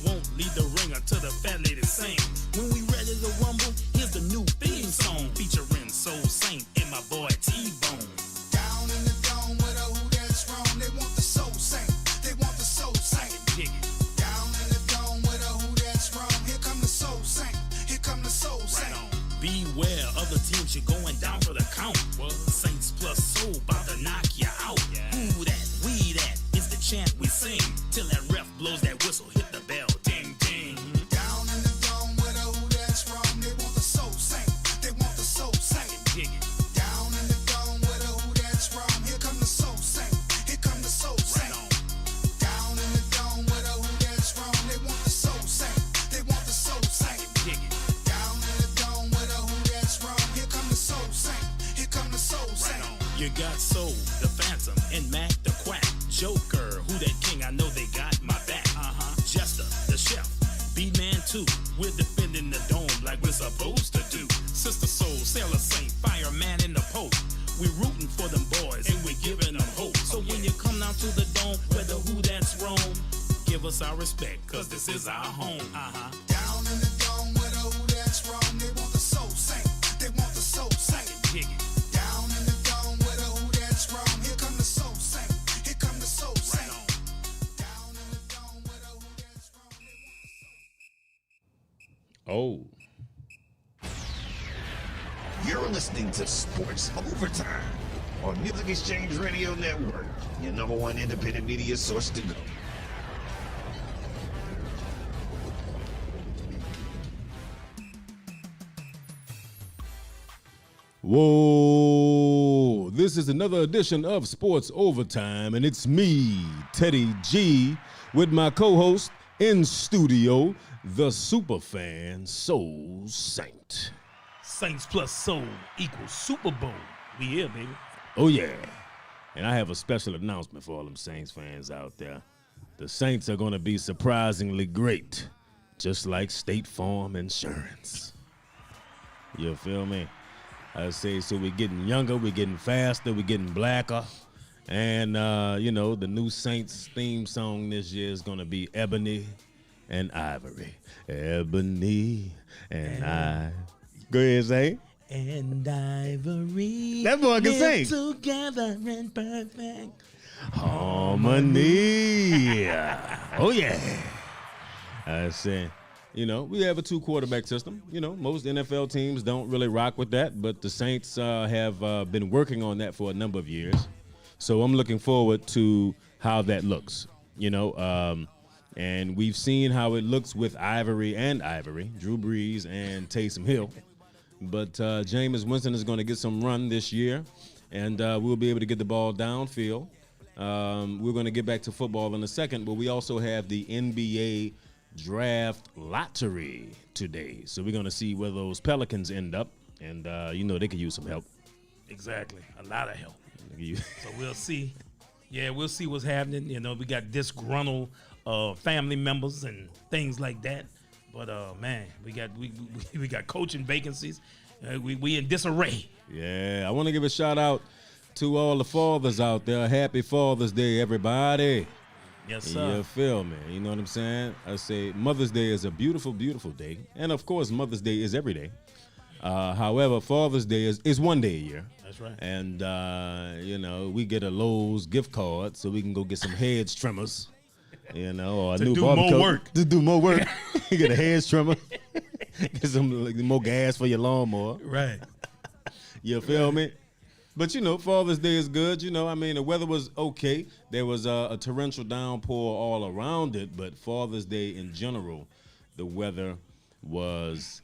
won't leave the ring until the fat lady sing. When we ready to rumble, here's the new theme song featuring Soul Saint and my boy T-Bone. Down in the dome with a who that's wrong. They want the Soul Saint. They want the Soul Saint. Dig it. Down in the dome with a who that's wrong. Here come the Soul Saint. Here come the Soul Saint. Right on. Beware, other teams, you're going down for the count. What? Saints plus Soul, about to knock you out. Yeah. Who that? We that? It's the chant we sing. Till that ref blows that whistle, hit the bell, ding, ding. Down in the dome with a who that's wrong. They want the Soul Saint. They want the Soul Saint. Dig it. Down in the dome with a who that's wrong. Here come the Soul Saint. Here come the Soul Saint. Right on. Down in the dome with a who that's wrong. They want the Soul Saint. They want the Soul Saint. Dig it. Down in the dome with a who that's wrong. Here come the Soul Saint. Here come the Soul Saint. Right on. You got Soul, the Phantom, and Mac the Quack. Joker, who that king? I know they got my back. Jester, the chef, B-Man too. We're defending the dome like we're supposed to do. Sister Soul, Sailor Saint, Fireman in the post. We're rooting for them boys and we're giving them hope. So when you come down to the dome, whether who that's wrong, give us our respect, cause this is our home. Down in the dome with a who that's wrong. They want the Soul Saint. They want the Soul Saint. Dig it. Down in the dome with a who that's wrong. Here come the Soul Saint. Here come the Soul Saint. Right on. Down in the dome with a who that's wrong. They want the Soul Saint. Oh. You're listening to Sports Overtime on Music Exchange Radio Network, your number one independent media source to go. Whoa, this is another edition of Sports Overtime, and it's me, Teddy G, with my co-host in studio, the superfan Soul Saint. Saints plus Soul equals Super Bowl. We here, baby. Oh, yeah. And I have a special announcement for all them Saints fans out there. The Saints are going to be surprisingly great, just like State Farm Insurance. You feel me? I say, so we're getting younger, we're getting faster, we're getting blacker. And, the new Saints theme song this year is going to be Ebony and Ivory. Ebony and Ivory. Go ahead, say. And Ivory. That boy can sing. Together in perfect harmony. Oh, yeah. I say. We have a 2-quarterback system. Most NFL teams don't really rock with that, but the Saints have been working on that for a number of years. So I'm looking forward to how that looks, and we've seen how it looks with Ivory, Drew Brees and Taysom Hill. But Jameis Winston is going to get some run this year, and we'll be able to get the ball downfield. We're going to get back to football in a second, but we also have the NBA draft lottery today. So we're going to see where those Pelicans end up. And, they could use some help. Exactly. A lot of help. So we'll see. Yeah, we'll see what's happening. We got disgruntled family members and things like that. But, man, we got coaching vacancies. We in disarray. Yeah, I want to give a shout-out to all the fathers out there. Happy Father's Day, everybody. Yes, sir. You feel me? You know what I'm saying? I say Mother's Day is a beautiful, beautiful day. And, of course, Mother's Day is every day. However, Father's Day is one day a year. That's right. And, we get a Lowe's gift card so we can go get some hedge trimmers, or a to new do barbecue. more work. To do more work. You get a hedge trimmer. Get some more gas for your lawnmower. Right. You feel me? But, Father's Day is good. The weather was okay. There was a torrential downpour all around it, but Father's Day in general, the weather was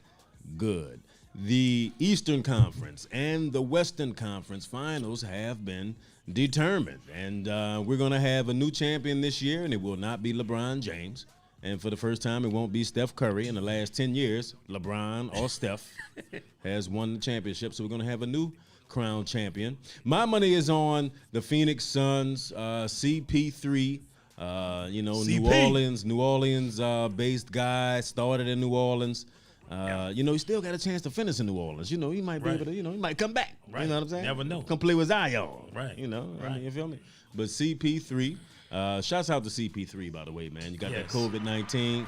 good. The Eastern Conference and the Western Conference finals have been determined, and we're going to have a new champion this year, and it will not be LeBron James. And for the first time, it won't be Steph Curry. In the last 10 years, LeBron or Steph has won the championship, so we're going to have a new crown champion. My money is on the Phoenix Suns, CP3, CP. New Orleans based guy, started in New Orleans. He still got a chance to finish in New Orleans. He might be able to, he might come back. Right. You know what I'm saying? Never know. Come play with Zion. Right. Right. You feel me? But CP3, shouts out to CP3, by the way, man. You got that COVID-19.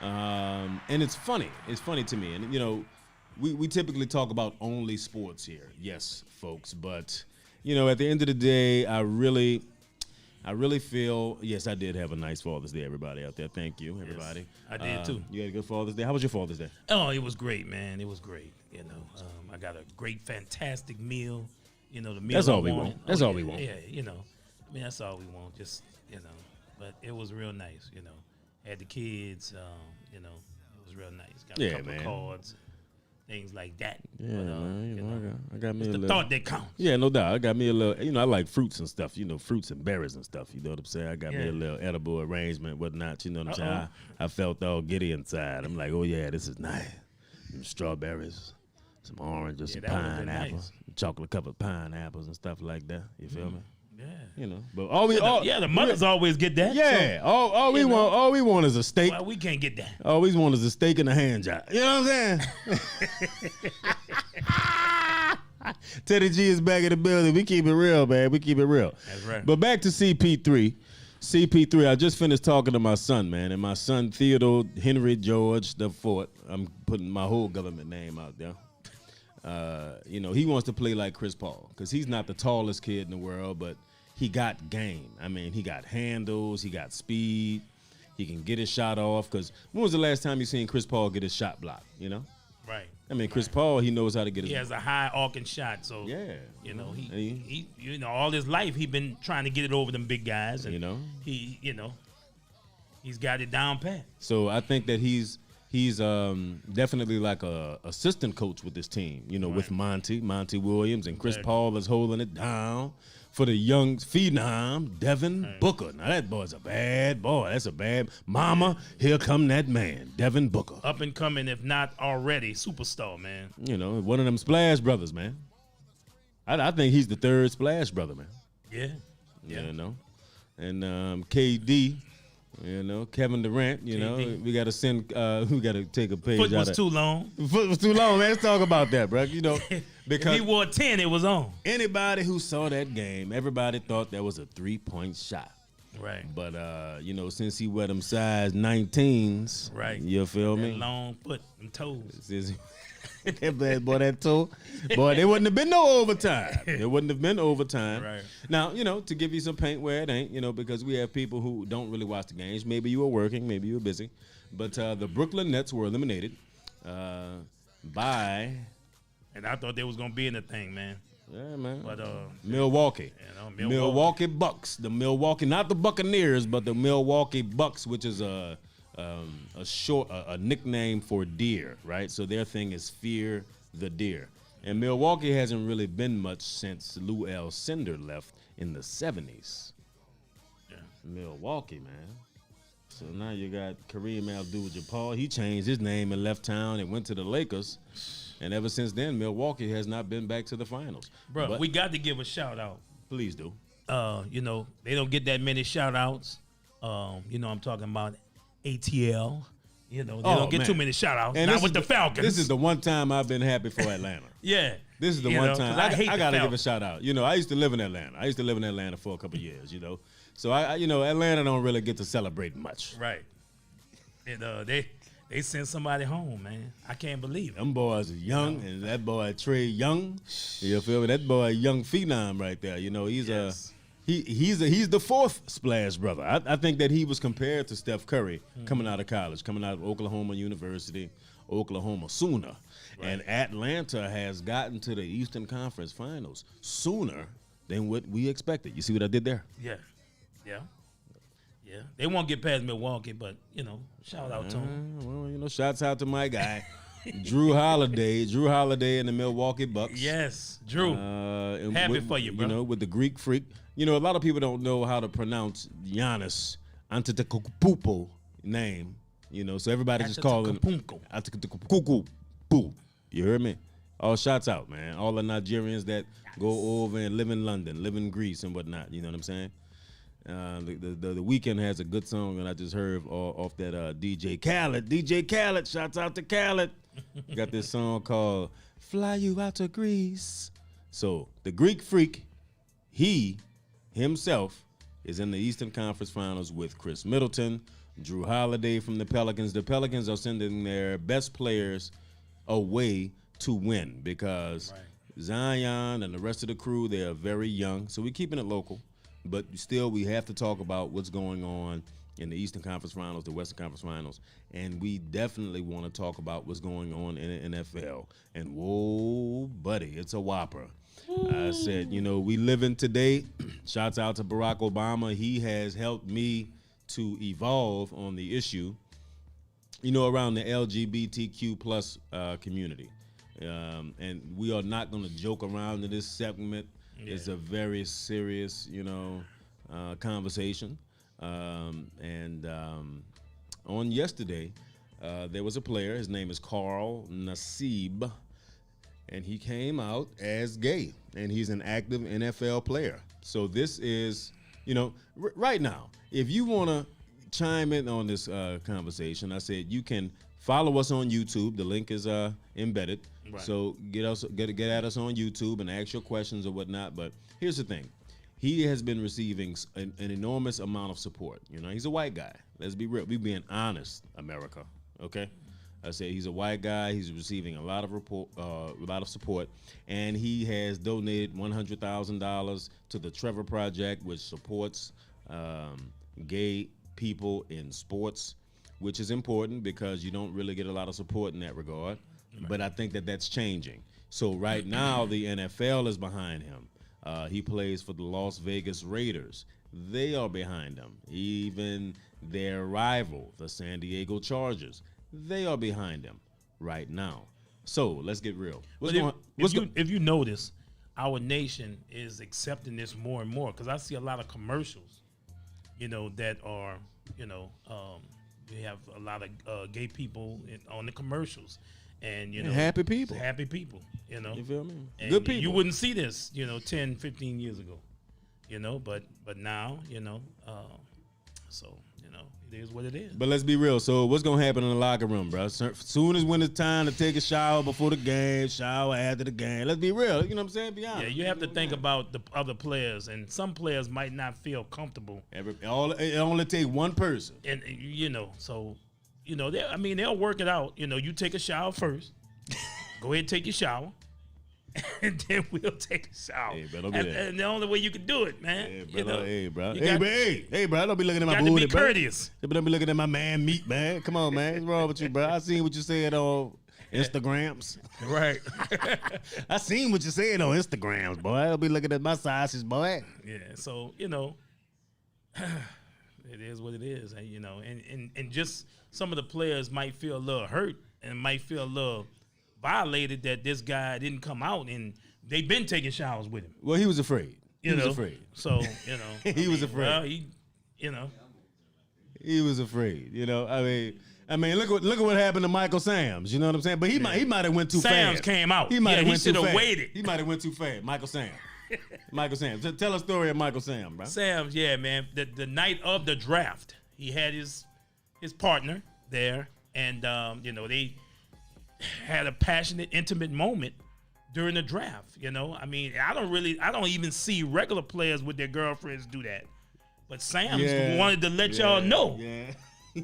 And it's funny. It's funny to me. And, you know, we typically talk about only sports here. Yes, folks. But, you know, at the end of the day, I really feel, yes, I did have a nice Father's Day, everybody out there. Thank you, everybody. Yes, I did, too. You had a good Father's Day? How was your Father's Day? Oh, it was great, man. It was great. You know, I got a great, fantastic meal. You know, the meal. That's all we wanted. want. That's all we want. Yeah, you know. I mean, that's all we want. Just, you know. But it was real nice, you know. Had the kids, you know. It was real nice. Got a couple of cards, things like that. Yeah, but, man. You know, I got me it's a the little thought that counts. Yeah, no doubt. I got me a little, you know, I like fruits and stuff, you know, fruits and berries and stuff. You know what I'm saying? I got me a little edible arrangement, whatnot. You know what I'm saying? I felt all giddy inside. I'm like, oh, yeah, this is nice. Some strawberries, some oranges, some pineapples, chocolate covered pineapples and stuff like that. You feel me? Yeah, you know, but the mothers always get that. Yeah, so, all we want is a steak. Well, we can't get that. All we want is a steak and a hand job. You know what I'm saying? Teddy G is back in the building. We keep it real, man. We keep it real. That's right. But back to CP3. CP3. I just finished talking to my son, man, and my son Theodore Henry George the Fourth. I'm putting my whole government name out there. You know, he wants to play like Chris Paul because he's not the tallest kid in the world, but he got game. I mean, he got handles, he got speed, he can get his shot off. Because when was the last time you seen Chris Paul get his shot blocked, you know? Right. I mean, Chris Paul, he knows how to get his. He has a high arcing shot, so yeah, you know he you know all his life he been trying to get it over them big guys, and you know he's got it down pat. So I think that he's definitely like a assistant coach with this team, you know, with Monty Williams, and Chris Paul is holding it down for the young phenom, Devin Booker. Now that boy's a bad boy. That's a bad mama. Here come that man, Devin Booker. Up and coming, if not already, superstar, man. You know, one of them Splash brothers, man. I think he's the third Splash brother, man. Yeah. You know, and KD. You know, Kevin Durant, you know, we got to take a page Foot out was of too long. Foot was too long, man. Let's talk about that, bro. You know, because if he wore 10, it was on. Anybody who saw that game, everybody thought that was a 3-point shot. Right. But, you know, since he wear them size 19s, right. You feel that me? Long foot and toes. That bad boy, that toe. Boy, there wouldn't have been no overtime. There wouldn't have been overtime. Right. Now, you know, to give you some paint where it ain't, you know, because we have people who don't really watch the games. Maybe you were working, maybe you were busy. But the Brooklyn Nets were eliminated by... And I thought they was going to be in the thing, man. Yeah, man. But Milwaukee. You know, Milwaukee Bucks. The Milwaukee, not the Buccaneers, but the Milwaukee Bucks, which is a nickname for deer, right? So their thing is Fear the Deer. And Milwaukee hasn't really been much since Lou Alcindor left in the 70s. Yeah. Milwaukee, man. So now you got Kareem Abdul-Jabbar. He changed his name and left town and went to the Lakers. And ever since then, Milwaukee has not been back to the finals. Bro, but we got to give a shout out. Please do. You know, they don't get that many shout outs. You know, I'm talking about ATL. You know, they don't get too many shout outs. Not with the Falcons. This is the one time I've been happy for Atlanta. Yeah. This is the one time. I got to give a Falcons. shout out. You know, I used to live in Atlanta. I used to live in Atlanta for a couple years, you know. So, you know, Atlanta don't really get to celebrate much. Right. And they sent somebody home, man. I can't believe it. Them boys are young, and that boy Trey Young, you feel me? That boy a young phenom right there. You know, he's he's the fourth Splash brother. I think that he was compared to Steph Curry coming out of college, coming out of Oklahoma University, Oklahoma Sooner. Right. And Atlanta has gotten to the Eastern Conference Finals sooner than what we expected. You see what I did there? Yeah. They won't get past Milwaukee, but, you know, shout out to them. Well, you know, shouts out to my guy, Drew Holiday. Drew Holiday and the Milwaukee Bucks. Yes, Drew. Happy for you, bro. You know, with the Greek freak. You know, a lot of people don't know how to pronounce Giannis Antetokounmpo name. You know, so everybody just call him Antetokounmpo. You heard me? All shouts out, man. All the Nigerians that go over and live in London, live in Greece and whatnot. You know what I'm saying? The Weeknd has a good song, and I just heard off that DJ Khaled. DJ Khaled, shouts out to Khaled. Got this song called "Fly You Out to Greece." So the Greek freak, he himself is in the Eastern Conference Finals with Chris Middleton, Drew Holiday from the Pelicans. The Pelicans are sending their best players away to win because Zion and the rest of the crew, they are very young. So we're keeping it local, but still we have to talk about what's going on in the Eastern Conference Finals, the Western Conference Finals, and we definitely want to talk about what's going on in the NFL. And whoa, buddy, it's a whopper. I said, we living today. Shouts out to Barack Obama. He has helped me to evolve on the issue, around the LGBTQ plus community. And we are not going to joke around in this segment. Yeah. It's a very serious, conversation. On yesterday, there was a player. His name is Carl Nassib, and he came out as gay, and he's an active NFL player. So this is, right now, if you want to chime in on this conversation, I said you can follow us on YouTube. The link is embedded. Right. So get at us on YouTube and ask your questions or whatnot. But here's the thing. He has been receiving an enormous amount of support. He's a white guy. Let's be real. We being honest, America. Okay, I say he's a white guy. He's receiving a lot of support, and he has donated $100,000 to the Trevor Project, which supports gay people in sports, which is important because you don't really get a lot of support in that regard. Right. But I think that's changing. So right now the NFL is behind him. He plays for the Las Vegas Raiders. They are behind him. Even their rival, the San Diego Chargers, they are behind him right now. So let's get real. If you notice, our nation is accepting this more and more because I see a lot of commercials, that are, we have a lot of gay people on the commercials. And happy people. You feel me? And good people. You wouldn't see this, 10, 15 years ago, but now, so, it is what it is. But let's be real. So what's going to happen in the locker room, bro? Soon as when it's time to take a shower before the game, shower after the game. Let's be real. You know what I'm saying? Be honest. Yeah, you have to think about the other players, and some players might not feel comfortable. It only take one person. And, so, they'll work it out. You take a shower first. Go ahead and take your shower. And then we'll take a shower. Hey, bro, and the only way you can do it, man. Hey, bro. Hey, bro. Don't be looking at my booty, bro. Courteous. Don't be looking at my man meat, man. Come on, man. What's wrong with you, bro? I seen what you said on Instagrams. Right. I seen what you said on Instagrams, boy. Don't be looking at my sausages, boy. Yeah, so, it is what it is. And just some of the players might feel a little hurt and might feel a little violated that this guy didn't come out, and they've been taking showers with him. Well, he was afraid. He was afraid. So, he was afraid. Well, he was afraid. I mean, look at what happened to Michael Sams. You know what I'm saying? But he might have went too fast. Sams came out. He might have went too fast. He should have waited. He might have went too fast. Michael Sams. Tell a story of Michael Sams, bro. Sams, yeah, man. The night of the draft, he had his partner there, and they had a passionate, intimate moment during the draft. I don't even see regular players with their girlfriends do that. But Sam wanted to let y'all know. Yeah.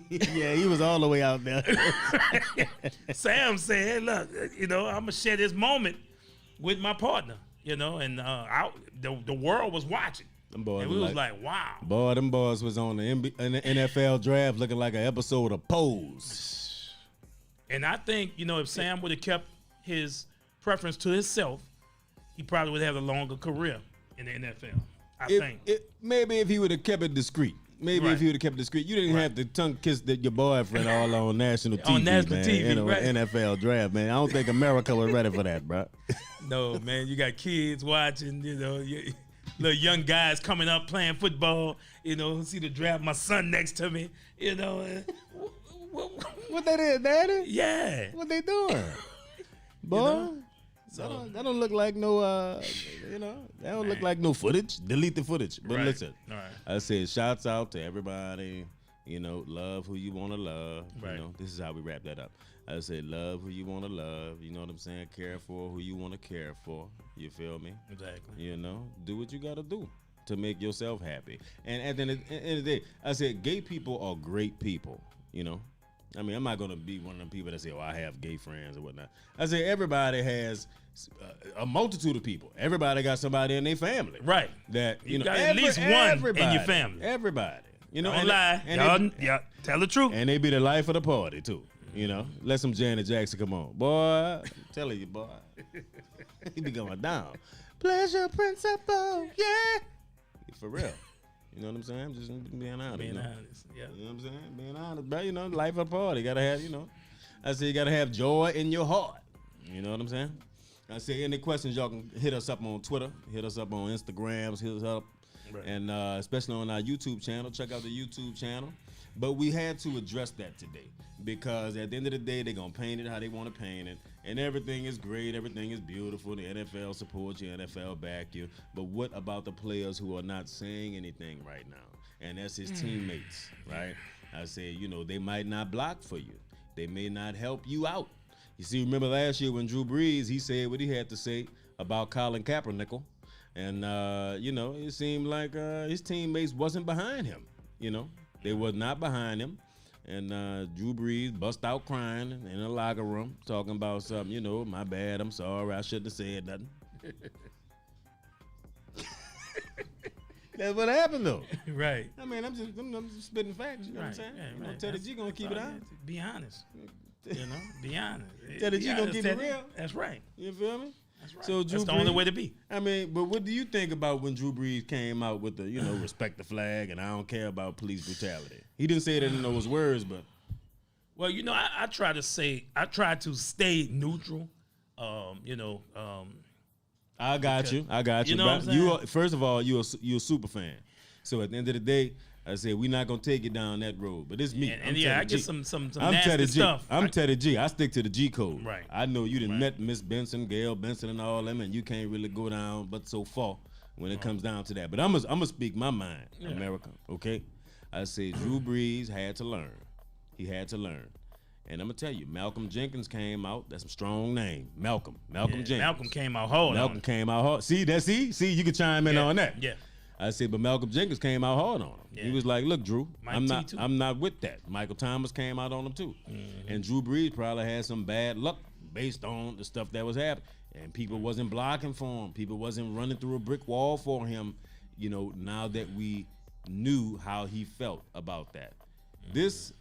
Yeah, he was all the way out there. Sam said, hey, look, I'm going to share this moment with my partner, and the world was watching. Them boys and we was like, wow. Boy, them boys was on the NFL draft looking like an episode of Pose. And I think, if Sam would have kept his preference to himself, he probably would have a longer career in the NFL. I think. Maybe if he would have kept it discreet. If he would have kept it discreet. You didn't have to tongue kiss your boyfriend all on national TV. On national TV, right. NFL draft, man. I don't think America was ready for that, bro. No, man. You got kids watching, little young guys coming up playing football, see the draft, my son next to me, What that is, Daddy? Yeah. What they doing? Boy, so that don't look like no, that don't look like no footage. Delete the footage. But listen, all right. I said shouts out to everybody. Love who you want to love. Right. This is how we wrap that up. I said love who you want to love. You know what I'm saying? Care for who you want to care for. You feel me? Exactly. Do what you got to do. to make yourself happy. And at the end of the day, I said gay people are great people, you know. I mean, I'm not gonna be one of them people that say, "Oh, I have gay friends" or whatnot. I say everybody has a multitude of people. Everybody got somebody in their family, Right. That You got at least one in your family. Everybody, you know. Don't and lie. Y'all tell the truth. and they be the life of the party too. You know, let some Janet Jackson come on, boy. I'm telling you, boy, he be going down. Pleasure principle, yeah, for real. You know what I'm saying? I'm just being honest. Being you know? honest. Yeah. You know what I'm saying? Being honest, bro. You know, life of the party. Gotta have, you know. I say you gotta have joy in your heart. You know what I'm saying? I say any questions, y'all can hit us up on Twitter, hit us up on Instagrams, hit us up, Right. and especially on our YouTube channel. Check out the YouTube channel. But we had to address that today because at the end of the day, they're gonna paint it how they want to paint it, and everything is great, everything is beautiful. The NFL supports you, NFL back you. But what about the players who are not saying anything right now? And that's his teammates, right? I say, you know, they might not block for you. They may not help you out. You see, remember last year when Drew Brees, he said what he had to say about Colin Kaepernick, and you know, it seemed like his teammates wasn't behind him. You know, they was not behind him, and Drew Brees bust out crying in the locker room, talking about something. You know, my bad, I'm sorry, I shouldn't have said nothing. That's what happened though. Right. I mean, I'm just spitting facts. You know what I'm saying? You know, Teddy G gonna keep it out. Be honest. You know, be honest. Teddy Be G gonna honest, keep it Teddy. real. That's right. You feel me? That's right. So Drew That's the only Brees- way to be. I mean, but what do you think about when Drew Brees came out with the, you know, respect the flag and I don't care about police brutality? He didn't say it in those words, but Well, you know, I try to stay neutral. You know, I got you. I got you. You know what I'm saying? You are, first of all, you're a super fan. So at the end of the day, I said we're not gonna take it down that road. But it's me. and I'm yeah, I Teddy get G. some I'm nasty Teddy G. stuff. I'm Teddy G. I stick to the G code. Right. I know you done met Miss Benson, Gail Benson, and all them, and you can't really go down but so far when it comes down to that. But I'm gonna speak my mind, America. Okay. I say Drew Brees had to learn. He had to learn. And I'm gonna tell you, Malcolm Jenkins came out. That's a strong name, Malcolm Jenkins. Malcolm came out hard. Malcolm came out hard. See, you can chime in on that. Yeah. I said, but Malcolm Jenkins came out hard on him. Yeah. He was like, "Look, Drew, Mike I'm T not, too. I'm not with that." Michael Thomas came out on him too, and Drew Brees probably had some bad luck based on the stuff that was happening, and people wasn't blocking for him. People wasn't running through a brick wall for him. You know, now that we knew how he felt about that, this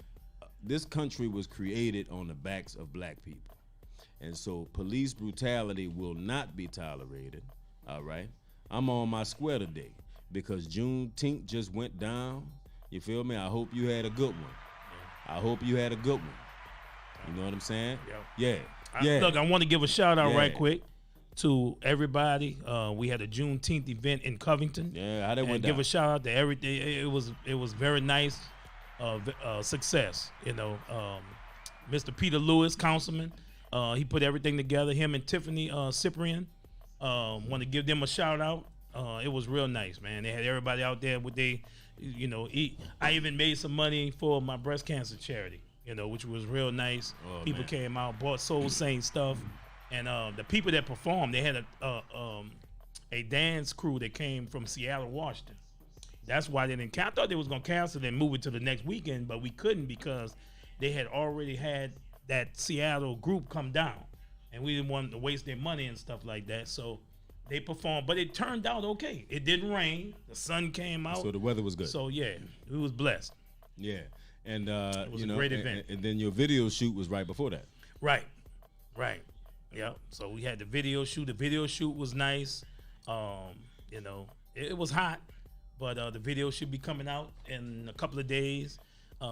country was created on the backs of black people, and so police brutality will not be tolerated. All right, I'm on my square today. Because Juneteenth just went down. You feel me? I hope you had a good one. I hope you had a good one. You know what I'm saying? Yeah. Look, I want to give a shout out Yeah. right quick to everybody. We had a Juneteenth event in Covington. Yeah, how that And went give down. a shout out to everything. It was very nice. Success. You know, Mr. Peter Lewis, councilman, he put everything together. Him and Tiffany Cyprian. Want to give them a shout out. It was real nice, man. They had everybody out there with they, you know, eat. I even made some money for my breast cancer charity, you know, which was real nice. Oh, People man. came out, bought Soul Saint stuff, and the people that performed, they had a dance crew that came from Seattle, Washington. That's why they didn't. I thought they was gonna cancel it and move it to the next weekend, but we couldn't because they had already had that Seattle group come down, and we didn't want to waste their money and stuff like that. So they performed, but it turned out okay. It didn't rain. The sun came out. So the weather was good. So yeah, we was blessed. Yeah. And was you a know, great event. and then your video shoot was right before that. Right. Yep. So we had the video shoot. The video shoot was nice. You know, it was hot, but the video should be coming out in a couple of days.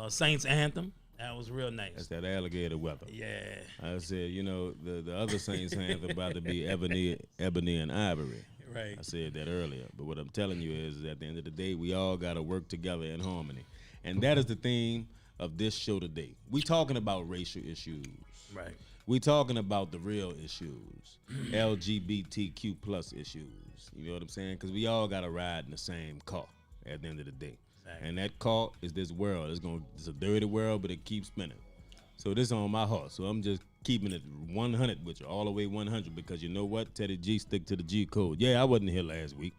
Saints anthem. That was real nice. That's that alligator weather. Yeah. I said, you know, the other Saints anthem about to be ebony and ivory. Right. I said that earlier. But what I'm telling you is at the end of the day, we all got to work together in harmony. And that is the theme of this show today. We talking about racial issues. Right. We talking about the real issues, LGBTQ plus issues. You know what I'm saying? Because we all got to ride in the same car at the end of the day. Exactly. And that car is this world. It's a dirty world, but it keeps spinning. So this on my heart. So I'm just keeping it 100 with you, all the way 100, because you know what? Teddy G stick to the G code. Yeah, I wasn't here last week,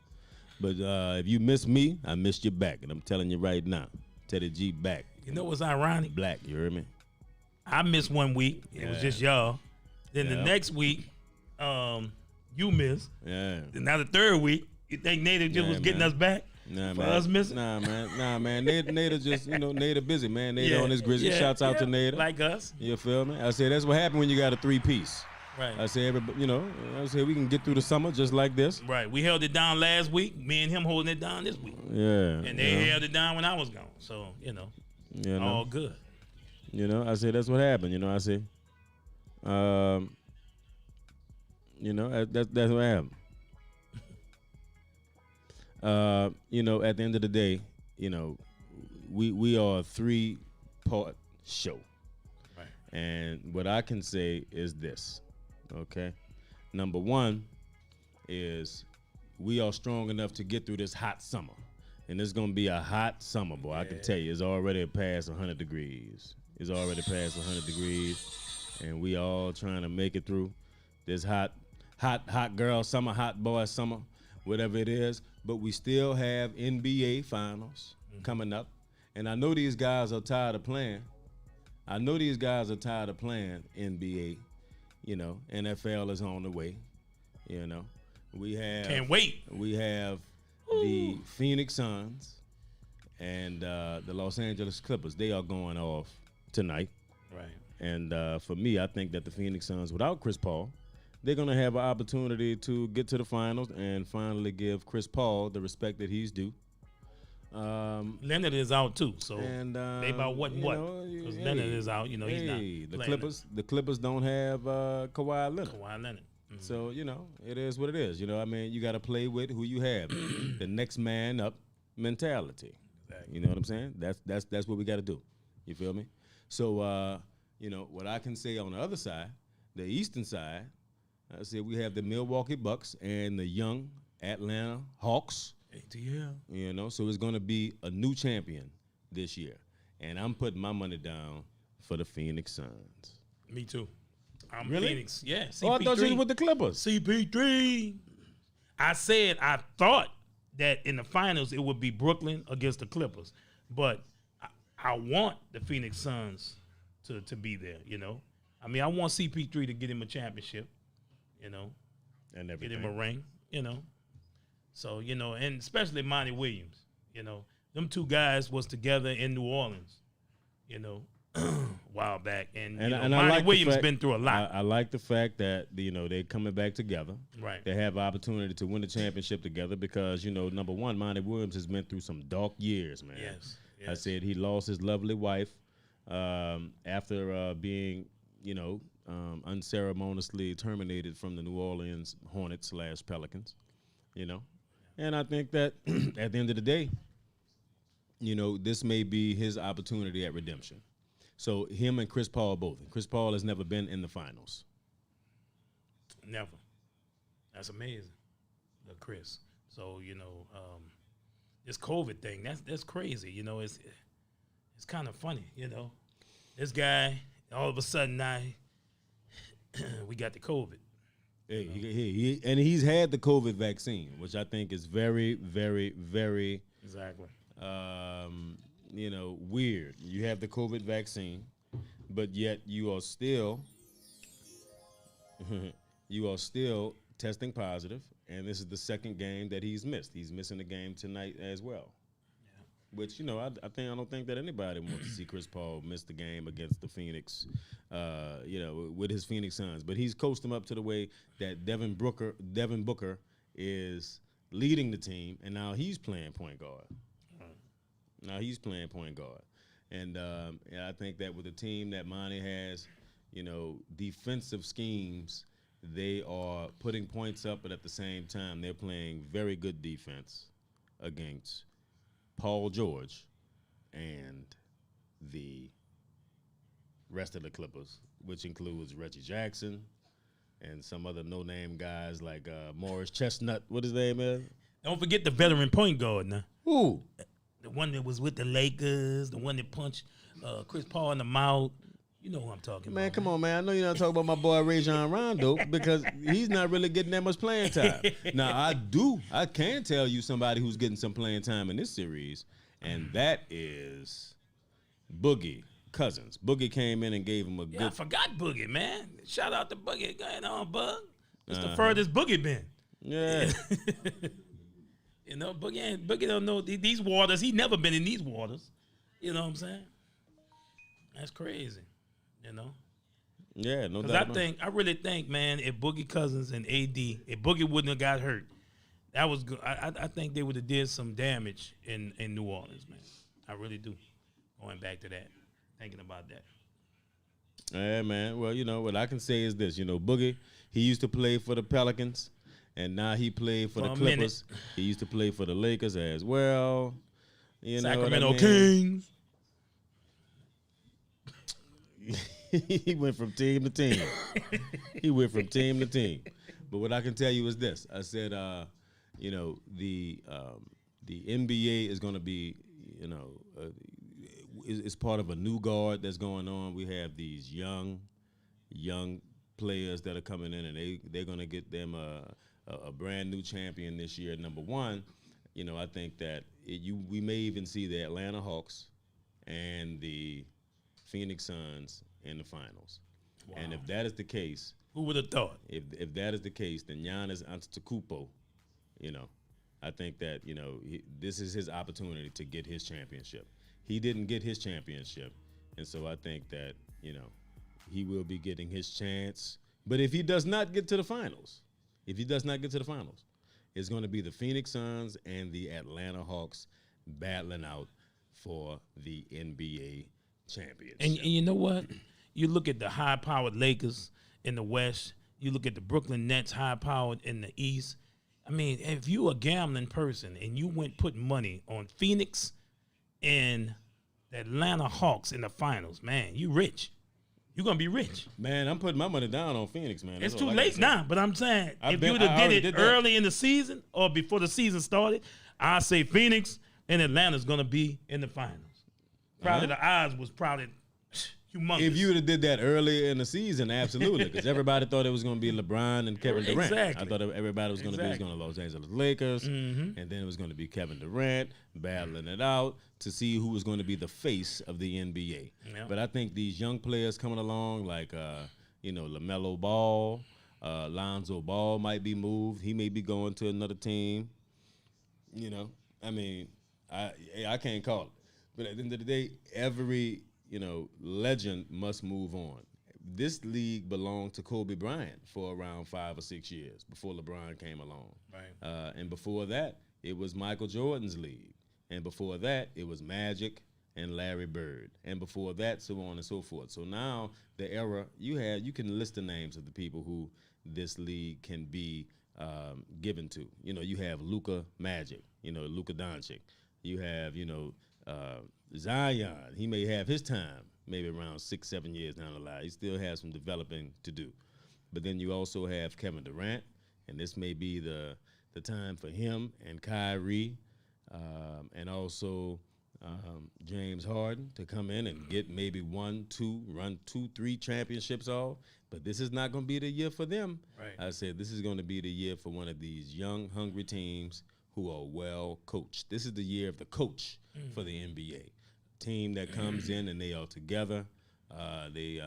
But if you miss me, I missed you back, and I'm telling you right now, Teddy G back. You know what's ironic? Black, you heard me? I missed 1 week. It was just y'all. Then the Yeah. next week, you missed. Yeah. Then now the third week, you think Nader just was getting man. us back? Nah, For man. us missing? Nah, man. Nader just, Nader busy, man. Nader Yeah, on his grizzly. yeah, Shouts out to yeah. Nader. Like us. You feel me? I said that's what happened when you got a 3-piece. Right. I say everybody, I say we can get through the summer just like this. Right. We held it down last week. Me and him holding it down this week. Yeah. And they held it down when I was gone. So, all good. I say that's what happened. I say, that's what happened. At the end of the day, we are a 3-part show. Right. And what I can say is this, okay? Number one is we are strong enough to get through this hot summer. And it's going to be a hot summer, boy. I can tell you, it's already past 100 degrees. It's already past 100 degrees. And we all trying to make it through this hot girl summer, hot boy summer, whatever it is. But we still have NBA finals coming up. And I know these guys are tired of playing. NBA. NFL is on the way. We have Can't wait. We have the Phoenix Suns and the Los Angeles Clippers. They are going off tonight. Right. And for me, I think that the Phoenix Suns, without Chris Paul, they're going to have an opportunity to get to the finals and finally give Chris Paul the respect that he's due. Leonard is out too, so they about what? Because Leonard is out. He's not the playing. The Clippers don't have Kawhi Leonard. Kawhi Leonard. So, it is what it is. You got to play with who you have. The next man up mentality. Exactly. You know what I'm saying? That's what we got to do. You feel me? So, what I can say on the other side, the eastern side, I said we have the Milwaukee Bucks and the young Atlanta Hawks. ATL. So it's going to be a new champion this year. And I'm putting my money down for the Phoenix Suns. Me too. I'm Really? Phoenix. Yeah. CP3. Oh, I thought you was with the Clippers. CP3. I said I thought that in the finals it would be Brooklyn against the Clippers, but I want the Phoenix Suns to be there. I mean, I want CP3 to get him a championship. And everything. get him a ring. So and especially Monty Williams. Them two guys was together in New Orleans. A while back, and I Monty like Williams been through a lot. I like the fact that they're coming back together. Right. They have an opportunity to win the championship together because number one, Monty Williams has been through some dark years, man. Yes. I said he lost his lovely wife after being unceremoniously terminated from the New Orleans Hornets / Pelicans. And I think that at the end of the day, this may be his opportunity at redemption. So him and Chris Paul both. Chris Paul has never been in the finals. Never. That's amazing. Chris. So, this COVID thing, that's crazy. It's kind of funny, This guy, all of a sudden now, we got the COVID. Hey, and he's had the COVID vaccine, which I think is very, very, very Exactly. weird. You have the COVID vaccine, but yet you are still testing positive, and this is the second game that he's missed. He's missing the game tonight as well. Yeah. Which I don't think that anybody wants to see Chris Paul miss the game against the Phoenix, with his Phoenix Suns. But he's coached them up to the way that Devin Booker is leading the team, and now he's playing point guard. And I think that with the team that Monty has, defensive schemes, they are putting points up, but at the same time, they're playing very good defense against Paul George and the rest of the Clippers, which includes Reggie Jackson and some other no-name guys like Morris Chestnut. What his name is? Don't forget the veteran point guard now. Who? The one that was with the Lakers, the one that punched Chris Paul in the mouth. You know who I'm talking Man, about. come on, man. I know you're not talking about my boy Rajon Rondo because he's not really getting that much playing time. Now, I can tell you somebody who's getting some playing time in this series, and that is Boogie Cousins. Boogie came in and gave him a Yeah, good. I forgot Boogie, man. Shout out to Boogie. Going on, Bug. It's the furthest Boogie been. Yeah. You know, Boogie don't know these waters. He never been in these waters. You know what I'm saying? That's crazy. You know? Yeah, no Because doubt. I really think, man, if Boogie Cousins and AD, if Boogie wouldn't have got hurt, that was good. I think they would have did some damage in New Orleans, man. I really do. Going back to that, thinking about that. Yeah, man. Well, you know, what I can say is this. You know, Boogie, he used to play for the Pelicans, and now he played for the Clippers. He used to play for the Lakers as well. You know Sacramento what I mean? Kings. He went from team to team. He went from team to team. But what I can tell you is this. I said, you know, the NBA is going to be, you know, is part of a new guard that's going on. We have these young players that are coming in, and they're going to get them a brand new champion this year. Number one, you know, I think that we may even see the Atlanta Hawks and the Phoenix Suns in the finals. Wow. And if that is the case, who would have thought? If that is the case, then Giannis Antetokounmpo, you know, I think that, you know, this is his opportunity to get his championship. He didn't get his championship, and so I think that, you know, he will be getting his chance. But if he does not get to the finals, it's going to be the Phoenix Suns and the Atlanta Hawks battling out for the NBA championship. And you know what? You look at the high-powered Lakers in the West. You look at the Brooklyn Nets high-powered in the East. I mean, if you a gambling person and you went putting money on Phoenix and the Atlanta Hawks in the finals, man, you rich. You're going to be rich. Man, I'm putting my money down on Phoenix, man. It's too late now, but I'm saying if you would have did it early in the season or before the season started, I say Phoenix and Atlanta's going to be in the finals. Probably the odds was probably humongous. If you would have did that earlier in the season, absolutely, because everybody thought it was going to be LeBron and Kevin Durant. Exactly. I thought everybody was going to be going to Los Angeles Lakers, and then it was going to be Kevin Durant battling it out to see who was going to be the face of the NBA. Yep. But I think these young players coming along, like you know, LaMelo Ball, Lonzo Ball might be moved. He may be going to another team. You know, I mean, I can't call it. But at the end of the day, every, you know, legend must move on. This league belonged to Kobe Bryant for around 5 or 6 years before LeBron came along. Right. And before that, it was Michael Jordan's league. And before that, it was Magic and Larry Bird. And before that, so on and so forth. So now the era, you can list the names of the people who this league can be given to. You know, you have Luka Magic, you know, Luka Doncic. You have, you know, Zion. He may have his time, maybe around 6-7 years down the line. He still has some developing to do. But then you also have Kevin Durant, and this may be the time for him and Kyrie, and also James Harden to come in and get maybe 1, 2, run 2, 3 championships off. But this is not going to be the year for them. Right. I said this is going to be the year for one of these young, hungry teams who are well coached. This is the year of the coach for the NBA. Team that comes in and they are together. They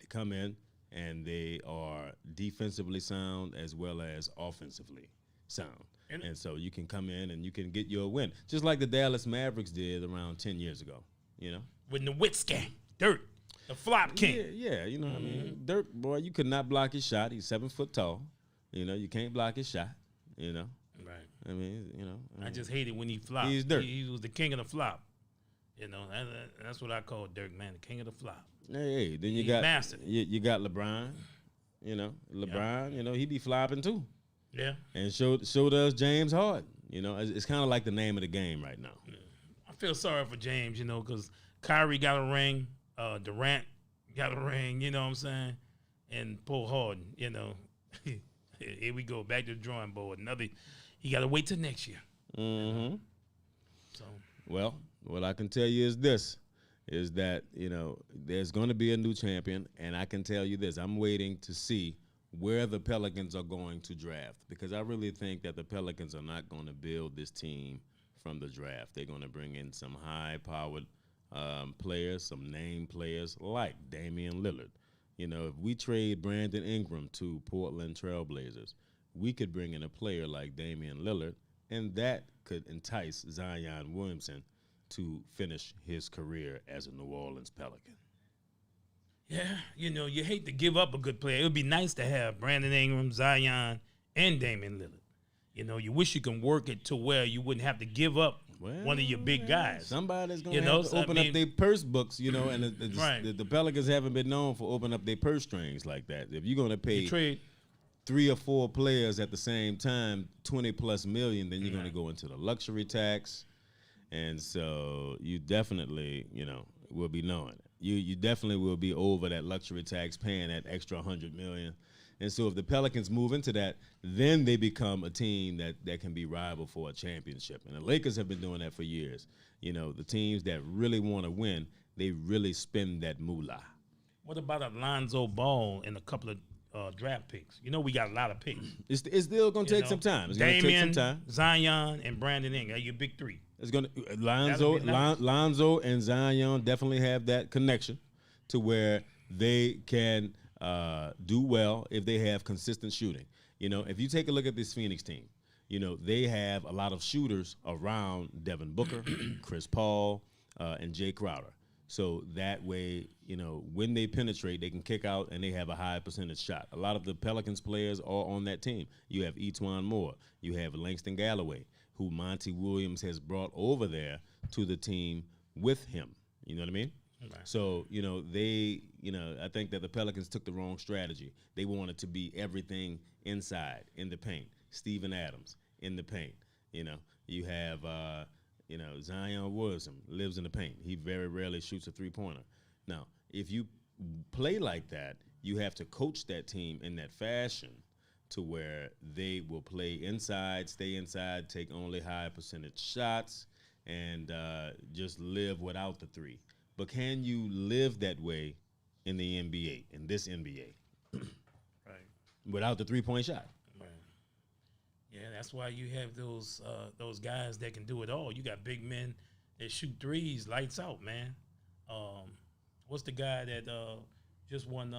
come in and they are defensively sound as well as offensively sound. And so you can come in and you can get your win, just like the Dallas Mavericks did around 10 years ago. You know, with Nowitzki, Dirt, the flop king. Yeah. You know, what I mean, Dirt boy, you could not block his shot. He's 7 foot tall. You know, you can't block his shot. You know. Right. I mean, you know. I just hated when he flopped. He's Dirk. He was the king of the flop. You know, that's what I call Dirk, man, the king of the flop. Hey, then you got LeBron. You know, LeBron. You know, he be flopping too. Yeah. And so does James Harden. You know, it's kind of like the name of the game right now. Yeah. I feel sorry for James, you know, because Kyrie got a ring, Durant got a ring. You know what I'm saying? And Paul Harden, you know. Here we go, back to the drawing board. He got to wait till next year. Mm-hmm. So. Well, what I can tell you is this. is that, there's going to be a new champion, and I can tell you this. I'm waiting to see where the Pelicans are going to draft, because I really think that the Pelicans are not going to build this team from the draft. They're going to bring in some high-powered players, some name players like Damian Lillard. If we trade Brandon Ingram to Portland Trailblazers, we could bring in a player like Damian Lillard, and that could entice Zion Williamson to finish his career as a New Orleans Pelican. Yeah, you hate to give up a good player. It would be nice to have Brandon Ingram, Zion, and Damian Lillard. You wish you can work it to where you wouldn't have to give up one of your big guys. Somebody's going to have to open up their purse books, and Right. the Pelicans haven't been known for opening up their purse strings like that. If you're going to pay Trade 3 or 4 players at the same time, $20+ million, then you're going to go into the luxury tax. And so you definitely, will be knowing it. You definitely will be over that luxury tax, paying that extra $100 million. And so if the Pelicans move into that, then they become a team that can be rival for a championship. And the Lakers have been doing that for years. The teams that really want to win, they really spend that moolah. What about Alonzo Ball and a couple of draft picks? We got a lot of picks. It's still going to take some time. It's going to take some Damian, time. Zion, and Brandon Ingram. Your big three. It's going to That'll be nice. Lonzo and Zion definitely have that connection to where they can do well if they have consistent shooting. If you take a look at this Phoenix team, they have a lot of shooters around Devin Booker, Chris Paul, and Jay Crowder. So that way, when they penetrate, they can kick out and they have a high percentage shot. A lot of the Pelicans players are on that team. You have Etuan Moore. You have Langston Galloway, who Monty Williams has brought over there to the team with him. You know what I mean? Right. So, I think that the Pelicans took the wrong strategy. They wanted to be everything inside, in the paint. Steven Adams in the paint. You have, Zion Williamson lives in the paint. He very rarely shoots a three-pointer. Now, if you play like that, you have to coach that team in that fashion to where they will play inside, stay inside, take only high percentage shots, and just live without the three. But can you live that way in the NBA, in this NBA? Right. Without the three-point shot? Right. Yeah, that's why you have those guys that can do it all. You got big men that shoot threes, lights out, man. What's the guy that just won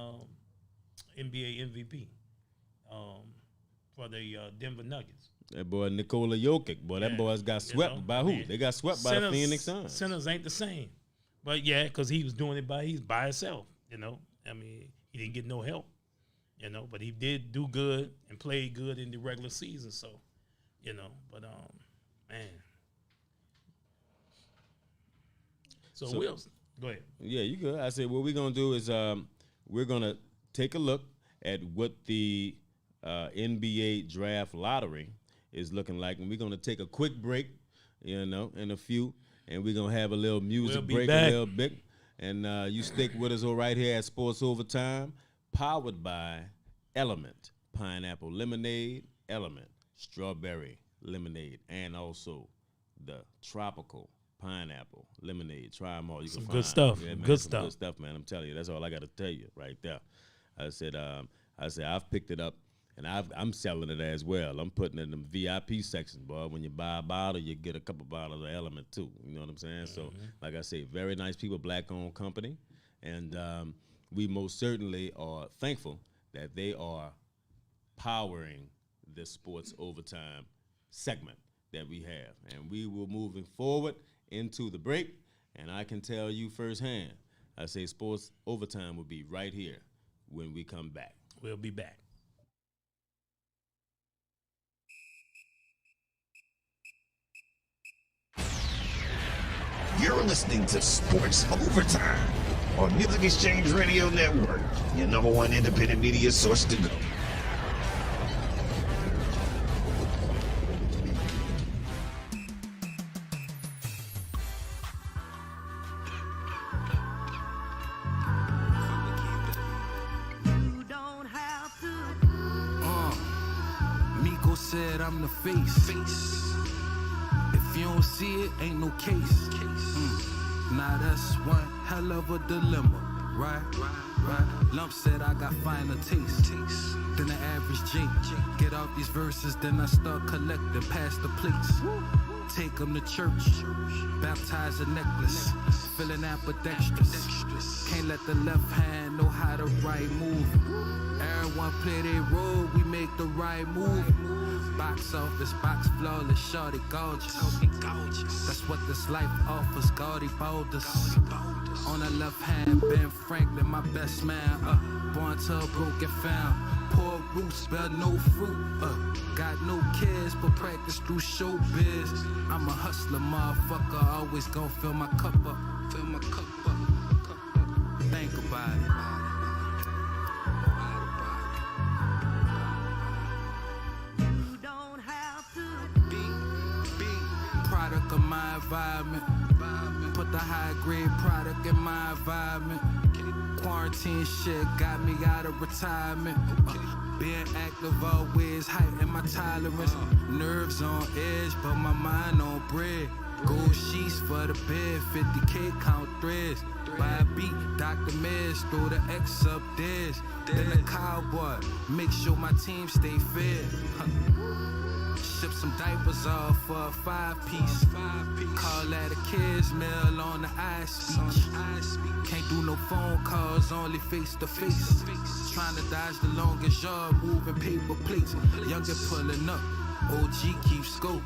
NBA MVP for the Denver Nuggets? That boy Nikola Jokic, boy, that boy's got swept by who? They got swept by the Phoenix Suns. Centers ain't the same. But yeah, because he was doing it by himself, I mean, he didn't get no help, but he did do good and played good in the regular season. So, but man. So we'll go ahead. Yeah, you good. I said what we're gonna do is we're gonna take a look at what the NBA draft lottery is looking like, and we're gonna take a quick break, in a few. And we're going to have a little music break back. a little bit. And you stick with us right here at Sports Overtime, powered by Element, Pineapple Lemonade, Element, Strawberry Lemonade, and also the Tropical Pineapple Lemonade. Try them all. You can Some find good stuff. Yeah, man, Good some stuff. Good stuff, man. I'm telling you. That's all I got to tell you right there. I said I've picked it up. And I'm selling it as well. I'm putting it in the VIP section, boy. When you buy a bottle, you get a couple bottles of Element too. You know what I'm saying? So, like I say, very nice people, black-owned company. And we most certainly are thankful that they are powering this Sports Overtime segment that we have. And we will moving forward into the break. And I can tell you firsthand, I say Sports Overtime will be right here when we come back. We'll be back. You're listening to Sports Overtime on Music Exchange Radio Network, your number one independent media source to go. Miko said I'm the face. If you don't see it, ain't no case. Now that's one hell of a dilemma. Right. Lump said I got finer taste than the average G. Get off these verses, then I start collecting past the plates. Take them to church, baptize a necklace, filling ambidextrous. Can't let the left hand know how to right move. Everyone play their role, we make the right move. Box office, box flawless, shorty gorgeous. That's what this life offers, gaudy boulders. On the left hand, Ben Franklin, my best man. Born to a broken fam. Poor roots, bear no fruit. Got no kids, but practice through showbiz. I'm a hustler, motherfucker. Always gon' fill my cup up. Fill my cup up. Think about it. You don't have to Be product of my environment. Put the high grade product in my environment. Quarantine shit got me out of retirement. Being active always heighten my tolerance. Nerves on edge, but my mind on bread. Gold sheets for the bed, 50K count threads. Buy a beat, Dr. Mez, throw the X up theirs. Then the cowboy, make sure my team stay fed. Ship some diapers off for a 5-piece. Call that a kid's meal on the iSpeech. Can't do no phone calls, only face to face. Trying to dodge the longest yard, moving paper plates. Younger pulling up, OG keeps scope.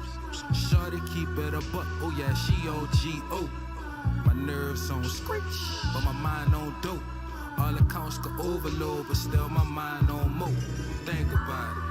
Shorty keep it a buck, oh yeah, she OG. My nerves on screech, but my mind on dope. All accounts could overload, but still my mind on mo. Think about it.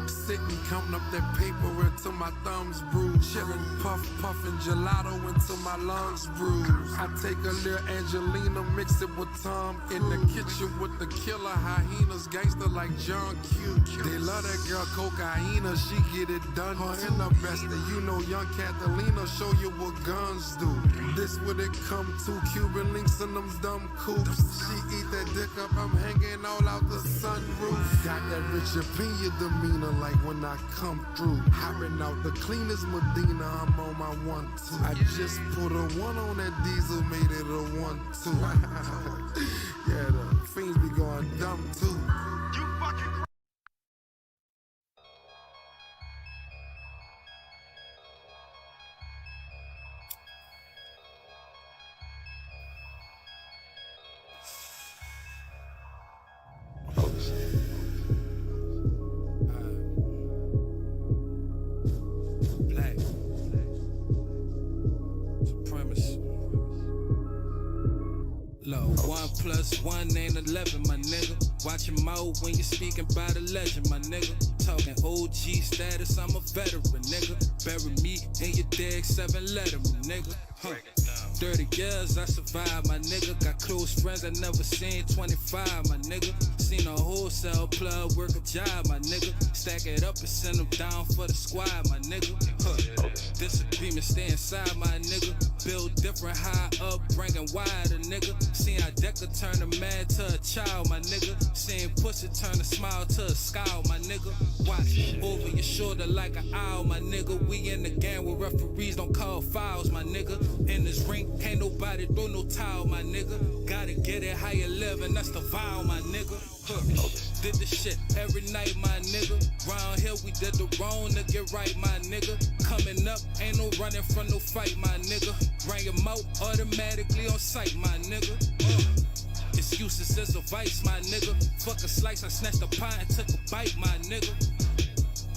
Sitting, counting up that paper until my thumbs bruise. Chillin', puffin' gelato until my lungs bruise. I take a little Angelina, mix it with Tom. In the kitchen with the killer hyenas, gangster like John Q. They love that girl Cocaina, she get it done. Her and the best that you know, young Catalina, show you what guns do. This what it come to, Cuban links in them dumb coops. She eat that dick up, I'm hanging all out the sunroof. Got that Richard Pena demeanor like when I come through. Hopping out the cleanest Medina, I'm on my 1-2. I just put a 1 on that diesel, made it a 1-2. Yeah, the fiends be going dumb too. Black supremacy. Low 1+1 ain't 11, my nigga. Watch your mouth when you're speaking about a legend, my nigga. Talking OG status, I'm a veteran, nigga. Bury me in your dead 7-letter, my nigga. 30 years I survived, my nigga. Got close friends I never seen, 25, my nigga. Seen a wholesale plug work a job, my nigga. Stack it up and send them down for the squad, my nigga. Disagreement stay inside, my nigga. Build different, high up, bringing wider, nigga. Seen how Decker turn a man to a child, my nigga. Seen pussy turn a smile to a scowl, my nigga. Watch over your shoulder like an owl, my nigga. We in the game where referees don't call fouls, my nigga. In this ring, can't nobody throw no towel, my nigga. Gotta get it how you living, that's the vow, my nigga. Did the shit every night, my nigga. Round here, we did the wrong to get right, my nigga. Coming up, ain't no running from no fight, my nigga. Bring him out automatically on sight, my nigga. Excuses is a vice, my nigga. Fuck a slice, I snatched a pie and took a bite, my nigga.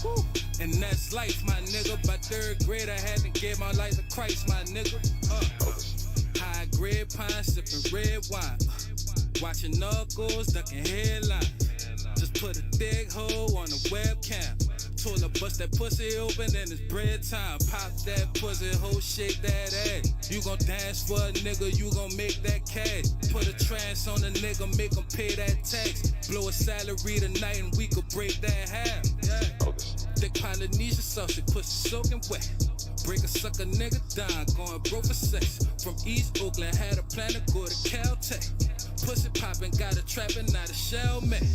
Woo. And that's life, my nigga. By 3rd grade, I had to give my life to Christ, my nigga. High grade pine, sipping red wine. Watching knuckles, ducking headlines. Just put a big hole on the webcam. Told her bust that pussy open and it's bread time. Pop that pussy hole, shake that ass. You gon' dance for a nigga, you gon' make that cash. Put a trance on a nigga, make him pay that tax. Blow a salary tonight and we could break that half. Yeah. Thick Polynesian sausage, pussy soaking wet. Break a sucker nigga down, going broke for sex. From East Oakland, had a plan to go to Caltech. Pussy poppin', got a trappin', not a shell man.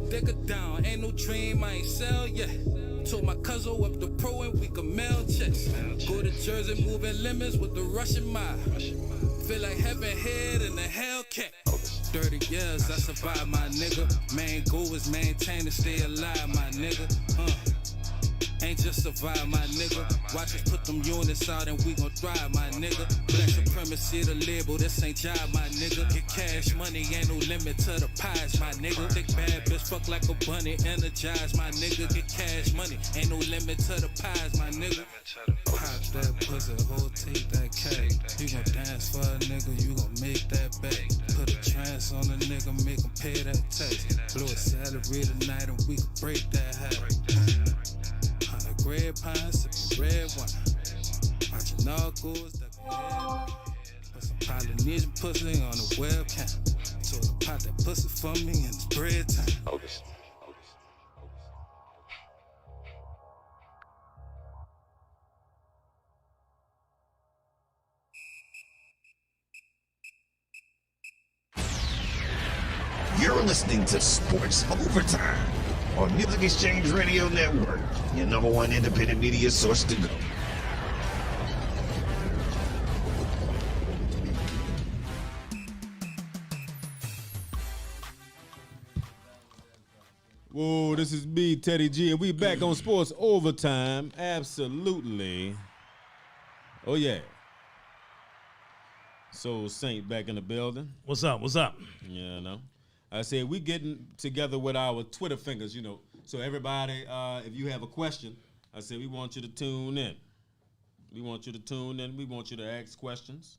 Dig her down, ain't no dream, I ain't sell yet. Told my cousin up the pro and we can mail checks. Go to Jersey, moving limits with the Russian mile. Feel like heaven head in the Hellcat. 30 years I survived, my nigga. Main goal is maintain and stay alive, my nigga. Ain't just survive, my nigga. Watch us put them units out and we gon' thrive, my nigga. Black supremacy, the label, this ain't job, my nigga. Get cash money, ain't no limit to the pies, my nigga. Thick bad bitch, fuck like a bunny, energize, my nigga. Get cash money, ain't no limit to the pies, my nigga. Pop that pussy, rotate that cake. You gon' dance for a nigga, you gon' make that back. Put a trance on a nigga, make him pay that tax. Blow a salary tonight and we can break that habit. Red pine, sippin' red wine. Watching narcos, put some Polynesian pussy on the webcam. Told her pop that pussy for me and it's bread time. You're listening to Sports Overtime on Music Exchange Radio Network, your number one independent media source to go. Whoa, this is me, Teddy G, and we back on Sports Overtime. Absolutely. Oh, yeah. Soul Saint back in the building. What's up? What's up? Yeah, I know. I said we getting together with our Twitter fingers, you know. So everybody, if you have a question, I said we want you to tune in. We want you to tune in. We want you to ask questions.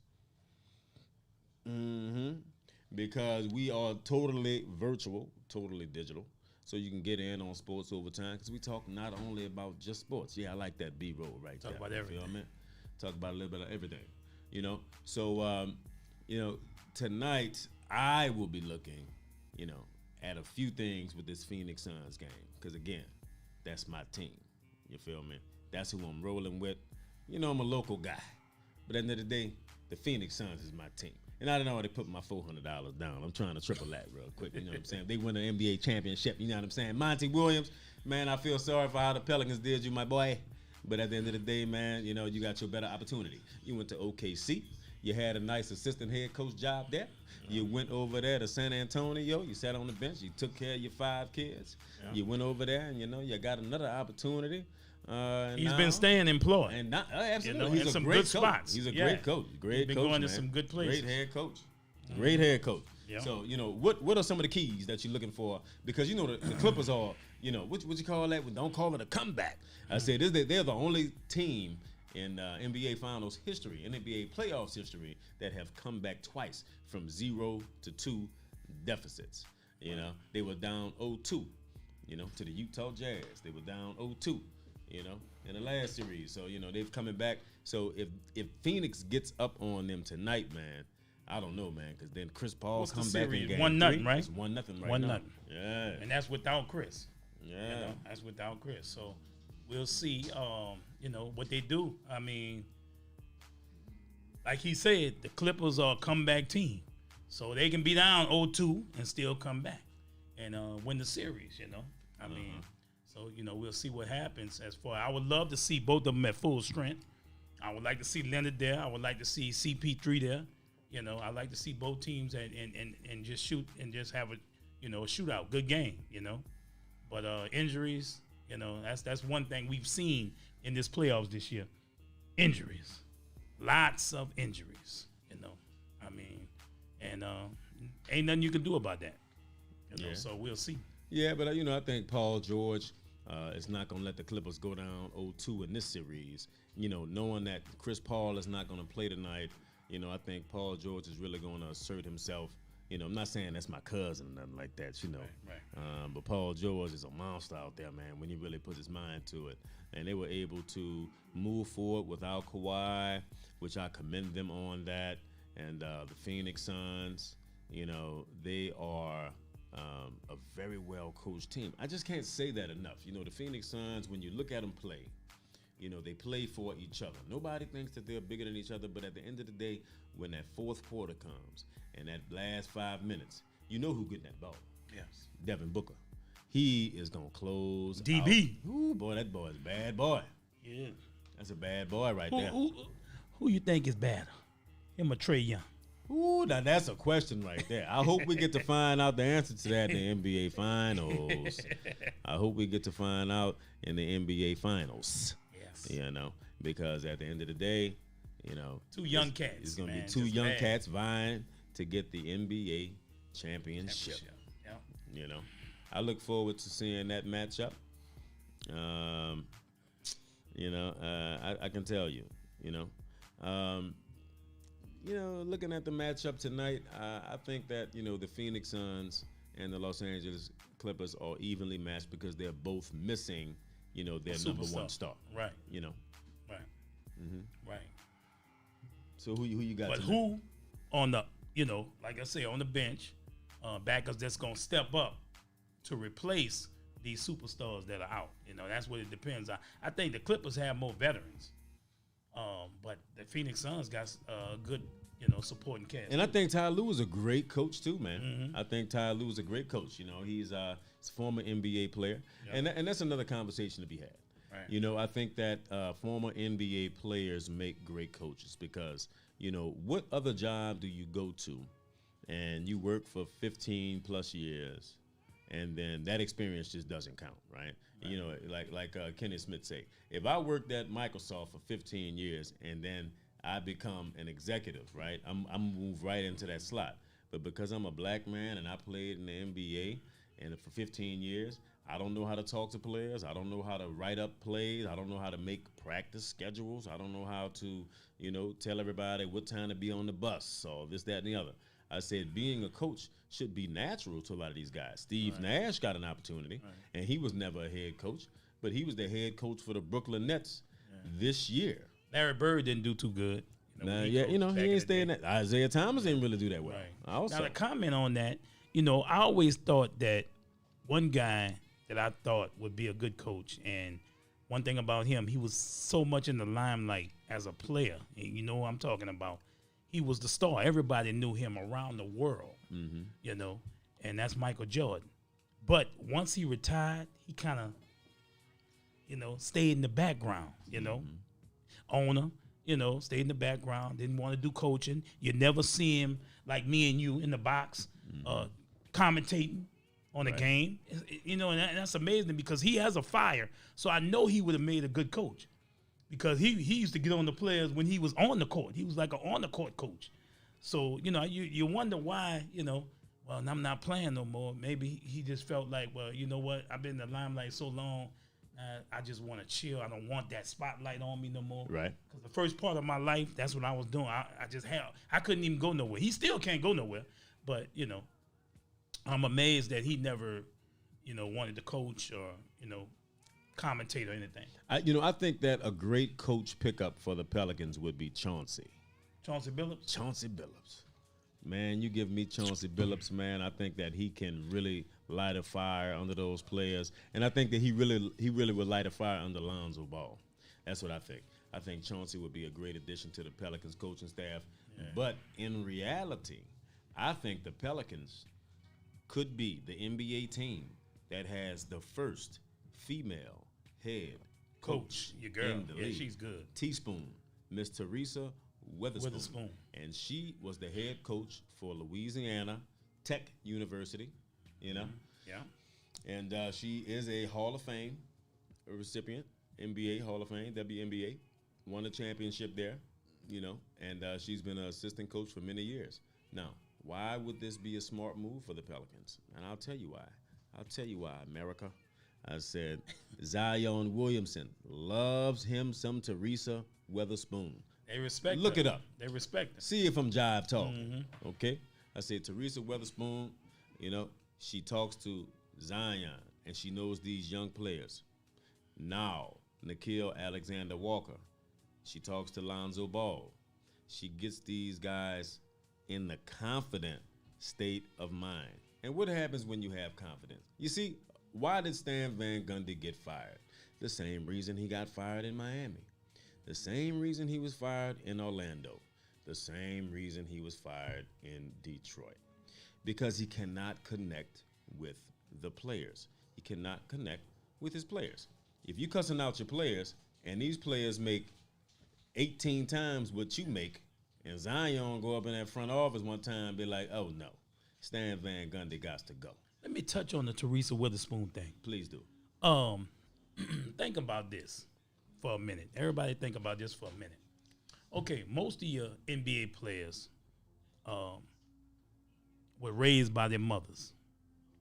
Because we are totally virtual, totally digital. So you can get in on Sports Overtime because we talk not only about just sports. Yeah, I like that B-roll right there. Talk about everything. You feel me? Talk about a little bit of everything, you know. So, tonight I will be looking, at a few things with this Phoenix Suns game. Because, again, that's my team. You feel me? That's who I'm rolling with. I'm a local guy. But at the end of the day, the Phoenix Suns is my team. And I don't know how they put my $400 down. I'm trying to triple that real quick. You know what I'm saying? If they win an NBA championship, you know what I'm saying? Monty Williams, man, I feel sorry for how the Pelicans did you, my boy. But at the end of the day, man, you got your better opportunity. You went to OKC. You had a nice assistant head coach job there. You went over there to San Antonio. You sat on the bench. You took care of your 5 kids. Yeah. You went over there, and, you got another opportunity. He's been staying employed. And absolutely. He's in some great good spots. He's a great coach. Great been coach, going man. to some good places. Great head coach. Great head coach. Yeah. So, what are some of the keys that you're looking for? Because, the Clippers are, what you call that? Don't call it a comeback. I said they're the only team in NBA Finals history, NBA playoffs history, that have come back twice from 0 to 2 deficits. They were down 0-2, to the Utah Jazz. They were down 0-2, in the last series. So, they've coming back. So if Phoenix gets up on them tonight, man, I don't know, man, because then Chris Paul come back in game 1-0, right? It's 1-0 right 1-0. now. Yeah. And that's without Chris. Yeah. That's without Chris. So we'll see, what they do. I mean, like he said, the Clippers are a comeback team. So they can be down 0-2 and still come back and win the series, I mean, so, we'll see what happens. I would love to see both of them at full strength. I would like to see Leonard there. I would like to see CP3 there. I'd like to see both teams and just shoot and just have a shootout, good game, But injuries, that's one thing we've seen in this playoffs this year. Injuries. Lots of injuries, I mean, and ain't nothing you can do about that. So we'll see. Yeah, but I think Paul George is not going to let the Clippers go down 0-2 in this series. Knowing that Chris Paul is not going to play tonight, I think Paul George is really going to assert himself. I'm not saying that's my cousin or nothing like that, Right. But Paul George is a monster out there, man, when he really puts his mind to it. And they were able to move forward without Kawhi, which I commend them on that. And the Phoenix Suns, they are a very well-coached team. I just can't say that enough. The Phoenix Suns, when you look at them play, they play for each other. Nobody thinks that they're bigger than each other, but at the end of the day, when that fourth quarter comes and that last 5 minutes, who getting that ball? Yes. Devin Booker. He is gonna close. DB. Out. Ooh, boy, that boy is a bad boy. Yeah. That's a bad boy right there. Who you think is better? Him or Trey Young? Ooh, now that's a question right there. I hope we get to find out the answer to that in the NBA Finals. I hope we get to find out in the NBA Finals. Yes. You know, because at the end of the day, you know, Two young cats. It's going to be man, two just young bad. cats vying to get the NBA championship. Yeah. You know, I look forward to seeing that matchup. You know, I can tell you, looking at the matchup tonight, I think that, the Phoenix Suns and the Los Angeles Clippers are evenly matched because they're both missing, their number one star. Right. Right. Mm-hmm. Right. So who you got? But tonight? who on the, like I say, on the bench, backers that's going to step up to replace these superstars that are out? That's what it depends on. I think the Clippers have more veterans. But the Phoenix Suns got a good, supporting cast. And I think Ty Lue is a great coach too, man. Mm-hmm. I think Ty Lue is a great coach. He's a former NBA player, Yep. and that's another conversation to be had. Right. I think that former NBA players make great coaches because, what other job do you go to, and you work for 15 plus years, and then that experience just doesn't count, right? Like Kenny Smith say, if I worked at Microsoft for 15 years and then I become an executive, right? I'm moved right into that slot. But because I'm a black man and I played in the NBA and for 15 years, I don't know how to talk to players. I don't know how to write up plays. I don't know how to make practice schedules. I don't know how to, tell everybody what time to be on the bus or this, that, and the other. I said being a coach should be natural to a lot of these guys. Steve Nash got an opportunity, and he was never a head coach, but he was the head coach for the Brooklyn Nets this year. Larry Bird didn't do too good. He ain't staying that. Isaiah Thomas didn't really do that well. Right. Also, Now, to comment on that, I always thought that one guy that I thought would be a good coach, and one thing about him, he was so much in the limelight as a player. And you know what I'm talking about. He was the star. Everybody knew him around the world, and that's Michael Jordan. But once he retired, he kind of, stayed in the background, Owner, stayed in the background, didn't want to do coaching. You never see him like me and you in the box commentating on a game, and that's amazing because he has a fire. So I know he would have made a good coach. Because he used to get on the players when he was on the court. He was like an on-the-court coach. So, you wonder why, well, I'm not playing no more. Maybe he just felt like, well, you know what? I've been in the limelight so long, I just want to chill. I don't want that spotlight on me no more. Right. Because the first part of my life, that's what I was doing. I couldn't even go nowhere. He still can't go nowhere. But, I'm amazed that he never, wanted to coach or, commentate or anything. I think that a great coach pickup for the Pelicans would be Chauncey. Chauncey Billups? Chauncey Billups. Man, you give me Chauncey Billups, man, I think that he can really light a fire under those players. And I think that he really would light a fire under Lonzo Ball. That's what I think. I think Chauncey would be a great addition to the Pelicans coaching staff. Yeah. But in reality, I think the Pelicans could be the NBA team that has the first female head coach. Your girl. In the league. She's good. Teaspoon, Miss Teresa Witherspoon. Witherspoon. And she was the head coach for Louisiana Tech University, Yeah. And she is a Hall of Fame recipient, NBA Hall of Fame, WNBA. Won a championship there, and she's been an assistant coach for many years. Now, why would this be a smart move for the Pelicans? And I'll tell you why. America. I said, Zion Williamson loves him some Teresa Witherspoon. They respect Look her. it up. They respect her. See if I'm jive talking. Okay? I said, Teresa Witherspoon, she talks to Zion, and she knows these young players. Now, Nikhil Alexander-Walker, she talks to Lonzo Ball. She gets these guys in the confident state of mind. And what happens when you have confidence? You see, why did Stan Van Gundy get fired? The same reason he got fired in Miami. The same reason he was fired in Orlando. The same reason he was fired in Detroit. Because he cannot connect with the players. he cannot connect with his players. If you cussing out your players and these players make 18 times what you make, and Zion go up in that front office one time and be like, oh no, Stan Van Gundy got to go. Let me touch on the Teresa Witherspoon thing. Please do. Think about this for a minute. Everybody think about this for a minute. Okay, most of your NBA players were raised by their mothers.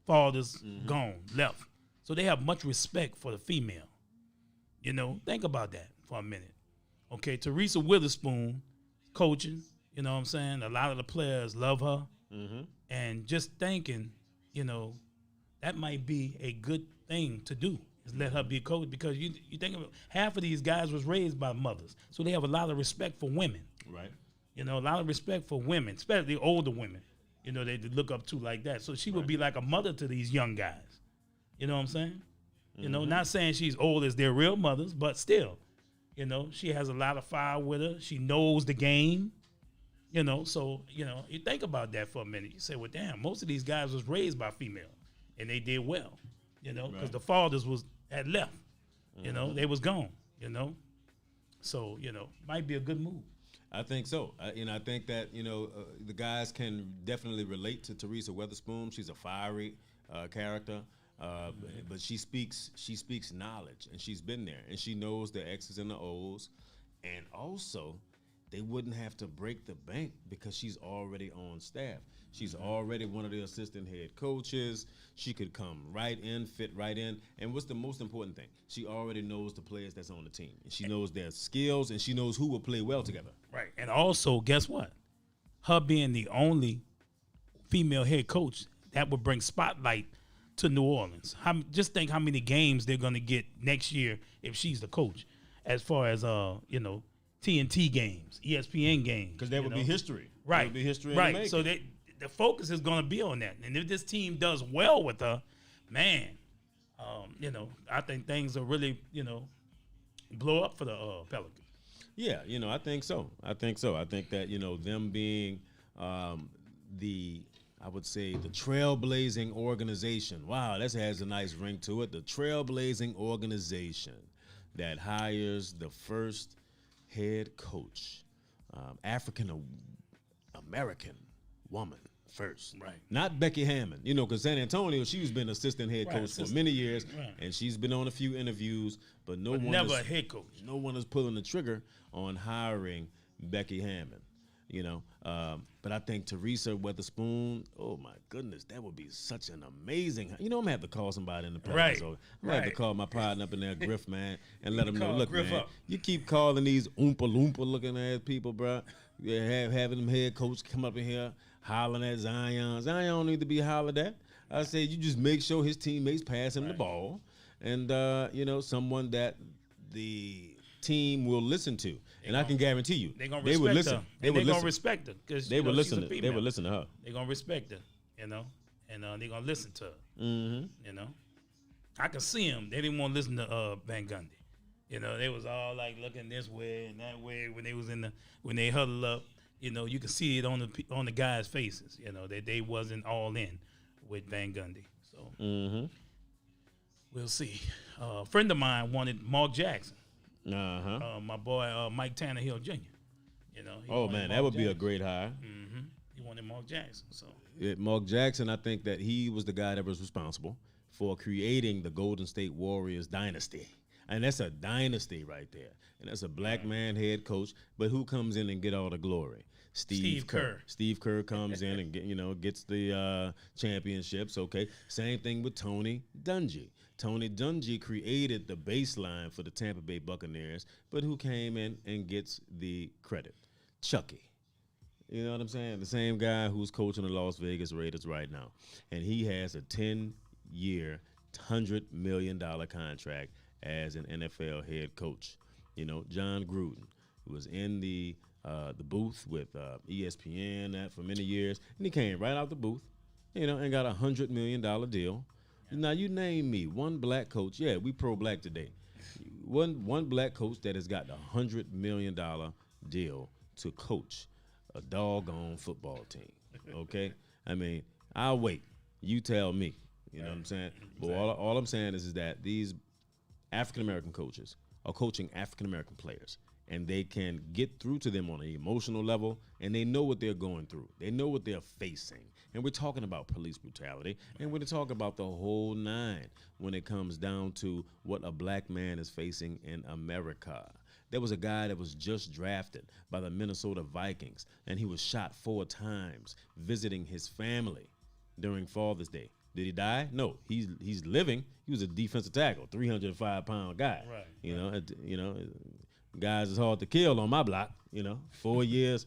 Fathers gone, left. So they have much respect for the female. You know, think about that for a minute. Okay, Teresa Witherspoon coaching, you know what I'm saying? A lot of the players love her. And just thinking, you know, that might be a good thing to do is let her be a coach because you think of it, half of these guys was raised by mothers. So they have a lot of respect for women. Right. You know, a lot of respect for women, especially older women, you know, they look up to like that. So she would be like a mother to these young guys. You know what I'm saying? You know, not saying she's old as their real mothers, but still, you know, she has a lot of fire with her. She knows the game. You know, so, you know, you think about that for a minute. You say, well, damn, most of these guys was raised by female, and they did well, you know, because the fathers had left. You know, they was gone, you know. So, you know, might be a good move. I think so. I think that, you know, the guys can definitely relate to Teresa Witherspoon. She's a fiery character, but she speaks knowledge, and she's been there, and she knows the X's and the O's, and also they wouldn't have to break the bank because she's already on staff. She's already one of the assistant head coaches. She could come right in, fit right in. And what's the most important thing? She already knows the players that's on the team. And she knows their skills, and she knows who will play well together. Right. And also, guess what? Her being the only female head coach, that would bring spotlight to New Orleans. Just think how many games they're going to get next year if she's the coach, as far as, you know, TNT games, ESPN games. Because that would be history. Right. That would be history. Right. So the focus is going to be on that. And if this team does well with her, man, you know, I think things will really, you know, blow up for the Pelicans. Yeah, you know, I think so. I think that, you know, them being I would say the trailblazing organization. Wow, that has a nice ring to it. The trailblazing organization that hires the first head coach, African-American woman first. Right. Not Becky Hammond, you know, because San Antonio, she's been assistant head coach for many years, and she's been on a few interviews, but never a head coach. No one is pulling the trigger on hiring Becky Hammond, you know. But I think Teresa Witherspoon, oh my goodness, that would be such an amazing. You know, I'm gonna have to call somebody in the Pelicans. Right. So I'm gonna have to call my partner up in there, Griff, man, and let him know. Call Look, Griff man, up. you keep calling these oompa loompa looking ass people, bro. Having them head coach come up in here hollering at Zion. Zion don't need to be hollered at. I say you just make sure his teammates pass him the ball, and you know, someone that the team will listen to, and I can guarantee you, They're gonna they would respect listen. her. They would They're gonna listen. respect her because They would listen. They would listen to her. They're gonna respect her, you know, and they're gonna listen to her. Mm-hmm. You know, I can see them. They didn't want to listen to Van Gundy. You know, they was all like looking this way and that way when they was when they huddled up. You know, you can see it on the guys' faces. You know that they wasn't all in with Van Gundy. So we'll see. A friend of mine wanted Mark Jackson. My boy Mike Tannehill Jr. You know. Oh man, that would be a great hire. He wanted Mark Jackson. So Mark Jackson, I think that he was the guy that was responsible for creating the Golden State Warriors dynasty. And that's a dynasty right there. And that's a black man head coach. But who comes in and get all the glory? Steve Kerr. Steve Kerr comes in and gets the championships. Okay. Same thing with Tony Dungy. Tony Dungy created the baseline for the Tampa Bay Buccaneers, but who came in and gets the credit? Chucky. You know what I'm saying? The same guy who's coaching the Las Vegas Raiders right now. And he has a 10-year, $100 million contract as an NFL head coach. You know, John Gruden, who was in the booth with ESPN for many years, and he came right out the booth, you know, and got a $100 million deal. Now, you name me one black coach. Yeah, we pro-black today. One black coach that has got a $100 million deal to coach a doggone football team. Okay? I mean, I'll wait. You tell me. You know what I'm saying? But all I'm saying is that these African American coaches are coaching African American players, and they can get through to them on an emotional level, and they know what they're going through. They know what they're facing. And we're talking about police brutality, and we're talking about the whole nine when it comes down to what a black man is facing in America. There was a guy that was just drafted by the Minnesota Vikings, and he was shot 4 times visiting his family during Father's Day. Did he die? No, he's living. He was a defensive tackle, 305-pound guy. Right. You know, guys is hard to kill on my block. 4 years.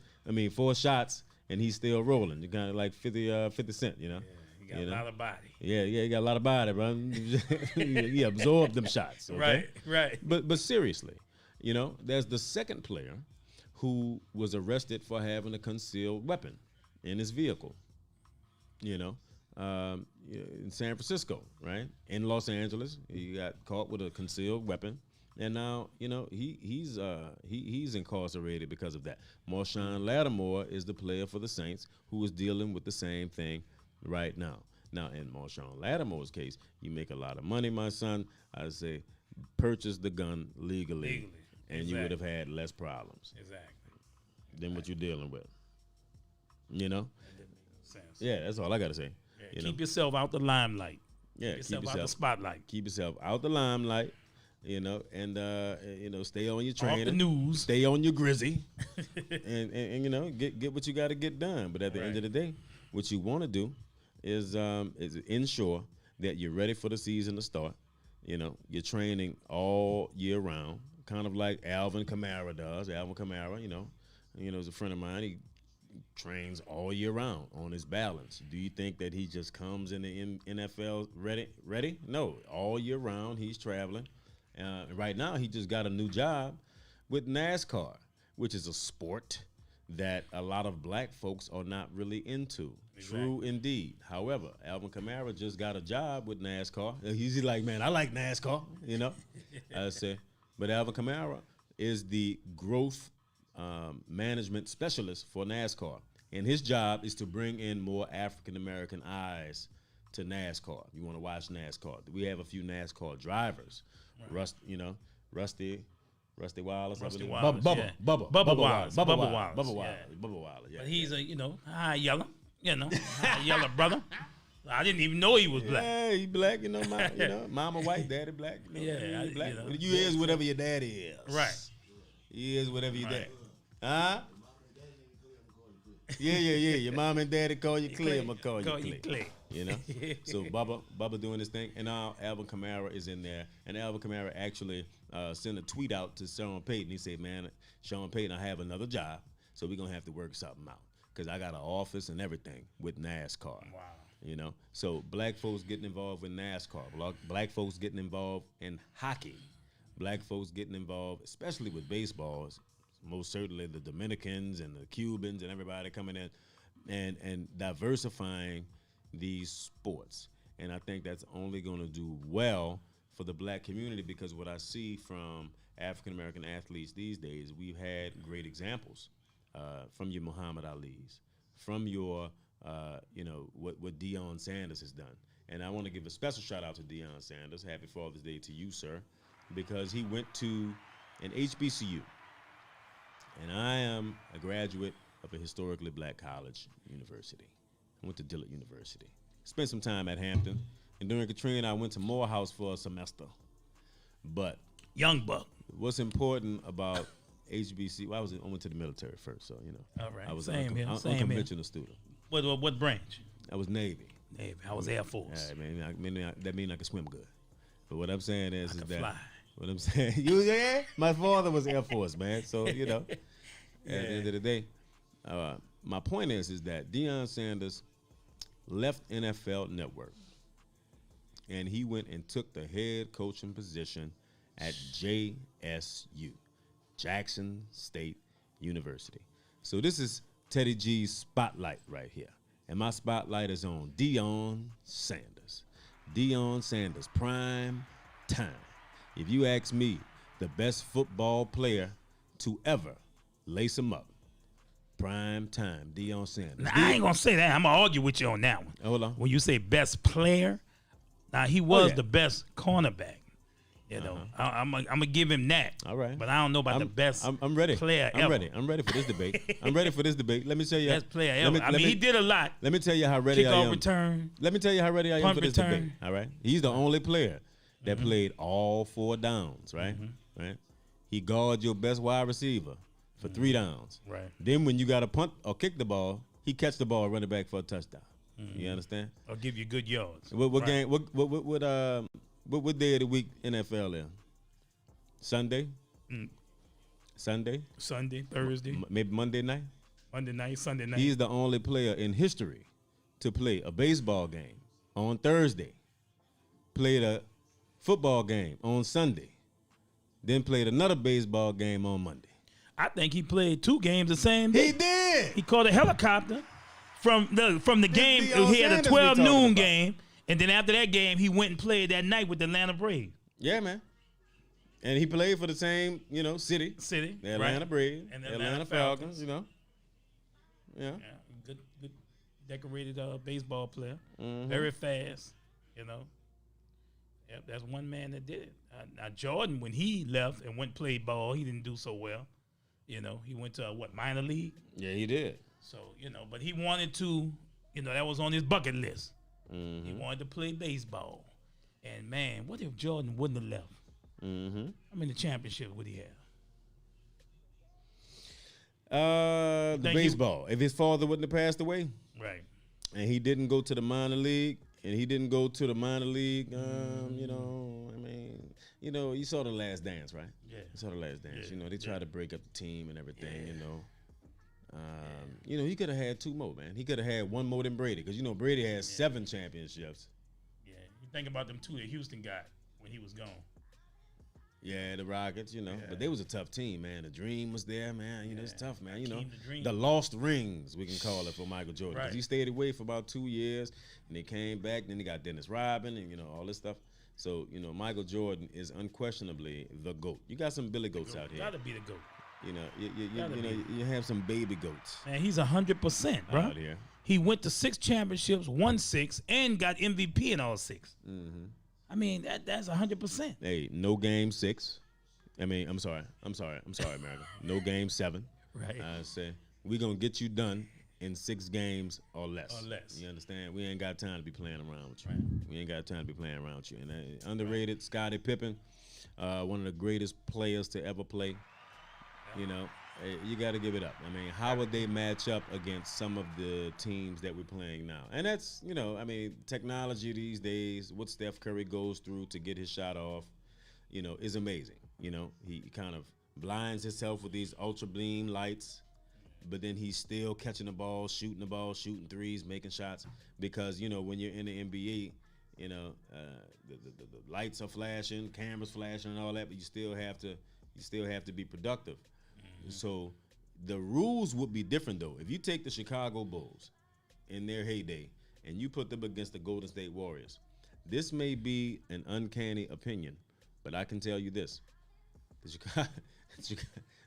4 shots, and he's still rolling. You kind of like 50 Cent. Yeah, he got a lot of body. Yeah, he got a lot of body, bro. He absorbed them shots. Okay? Right. But seriously, there's the second player who was arrested for having a concealed weapon in his vehicle. In San Francisco, right? In Los Angeles, he got caught with a concealed weapon, and now he's incarcerated because of that. Marshawn Lattimore is the player for the Saints who is dealing with the same thing right now. Now, in Marshawn Lattimore's case, you make a lot of money, my son. I say, purchase the gun legally. And you would have had less problems. Exactly. Than what you're dealing with. Yeah, that's all I got to say. Keep yourself out the limelight. Yeah, keep yourself out the spotlight. Keep yourself out the limelight, and stay on your training. Off the news. Stay on your grizzy, and get what you got to get done. But at the end of the day, what you want to do is ensure that you're ready for the season to start. You're training all year round, kind of like Alvin Kamara does. Alvin Kamara, is a friend of mine. He trains all year round on his balance. Do you think that he just comes in the NFL ready? No, all year round he's traveling. Right now he just got a new job with NASCAR, which is a sport that a lot of black folks are not really into. Exactly. True indeed. However, Alvin Kamara just got a job with NASCAR. He's like, man, I like NASCAR, I say. But Alvin Kamara is the growth management specialist for NASCAR, and his job is to bring in more African American eyes to NASCAR. You want to watch NASCAR? We have a few NASCAR drivers, right. Rusty Wallace, Bubba Wallace. Yeah. But he's a high yellow, high yellow brother. I didn't even know he was black. Yeah, he black. Mama white, daddy black. He black. You is whatever your daddy is. Right. He is whatever your daddy. Huh? Yeah. Your mom and daddy call you Clay. I'm gonna call you Clay. So Bubba doing this thing, and now Alvin Kamara is in there, and Alvin Kamara actually sent a tweet out to Sean Payton. He said, "Man, Sean Payton, I have another job, so we're gonna have to work something out because I got an office and everything with NASCAR." Wow. So black folks getting involved with NASCAR, black folks getting involved in hockey, black folks getting involved, especially with baseballs. Most certainly the Dominicans and the Cubans and everybody coming in and diversifying these sports. And I think that's only going to do well for the black community, because what I see from African-American athletes these days, we've had great examples from your Muhammad Ali's, from your, what Deion Sanders has done. And I want to give a special shout out to Deion Sanders. Happy Father's Day to you, sir, because he went to an HBCU. And I am a graduate of a historically black college university. I went to Dillard University. Spent some time at Hampton. And during Katrina, I went to Morehouse for a semester. But young buck. What's important about HBC? Well, I went to the military first, so All right. I was Same unconventional student. What branch? I was Navy. I was Air Force. All right, man. That means I can swim good. But what I'm saying is that fly. What I'm saying, my father was Air Force, man. So at the end of the day, my point is that Deion Sanders left NFL Network, and he went and took the head coaching position at JSU, Jackson State University. So this is Teddy G's spotlight right here, and my spotlight is on Deion Sanders. Deion Sanders, prime time. If you ask me, the best football player to ever lace him up, prime time, Deion Sanders. Now, I ain't gonna say that. I'm gonna argue with you on that one. Hold on. When you say best player, Now he was yeah. the best cornerback. You know, I'm gonna give him that. All right. But I don't know about the best. I'm ready. Player I'm ever. ready. I'm ready for this debate. I'm ready for this debate. Let me tell you. Best player ever. I mean, he did a lot. Let me tell you how ready I Kickoff am. return. Let me tell you how ready I am Punt for this return. debate. All right. He's the only player that played all 4 downs. Right. Right. He guards your best wide receiver for 3 downs. Right. Then when you got to punt or kick the ball, he catch the ball, run it back for a touchdown. You understand? Or give you good yards. What Right. game? What day of the week NFL is? Sunday. Sunday. Sunday, Thursday, Maybe Monday night. Monday night, Sunday night. He's the only player in history to play a baseball game on Thursday, played a football game on Sunday, then played another baseball game on Monday. I think he played 2 games the same day. He did. He caught a helicopter from the game. Deion He had a Sanders 12 we talking noon about. game, and then after that game, he went and played that night with the Atlanta Braves. Yeah, man. And he played for the same, city, the Atlanta right. Braves, And the the Atlanta Falcons. Yeah. Yeah, good decorated baseball player. Very fast, Yep, that's one man that did it. Now Jordan, when he left and went play ball, he didn't do so well. He went to minor league. Yeah, he did. So but he wanted to. That was on his bucket list. He wanted to play baseball. And man, what if Jordan wouldn't have left? How many championships would he have? The baseball. If his father wouldn't have passed away, Right. and he didn't go to the minor league, you saw The Last Dance, right? Yeah. You saw The Last Dance. Yeah. They tried to break up the team and everything, he could have had 2 more, man. He could have had 1 more than Brady, because, Brady has 7 championships. Yeah. You think about them 2 that Houston got when he was gone. Yeah, the Rockets, but they was a tough team, man. The dream was there, man. It's tough, man. Hakeem the Dream. The lost rings, we can call it, for Michael Jordan. 'Cause Right. he stayed away for about 2 years, and they came back. Then they got Dennis Rodman and, all this stuff. So, Michael Jordan is unquestionably the GOAT. You got some Billy Goats out here. Gotta be the GOAT. You have some baby goats Man, he's 100%, bro. out here. He went to 6 championships, won 6, and got MVP in all 6. I mean, that's 100%. Hey, no game 6. I'm sorry, America. No game 7. Right. I say we're gonna get you done in 6 games or less. Or less. You understand? We ain't got time to be playing around with you. We ain't got time to be playing around with you. And underrated Scottie Pippen, one of the greatest players to ever play. You got to give it up. How would they match up against some of the teams that we're playing now? And that's, technology these days, what Steph Curry goes through to get his shot off, is amazing. He kind of blinds himself with these ultra beam lights, but then he's still catching the ball, shooting threes, making shots, because, when you're in the NBA, the lights are flashing, cameras flashing and all that, but you still have to be productive. So the rules would be different, though. If you take the Chicago Bulls in their heyday and you put them against the Golden State Warriors, this may be an uncanny opinion, but I can tell you this.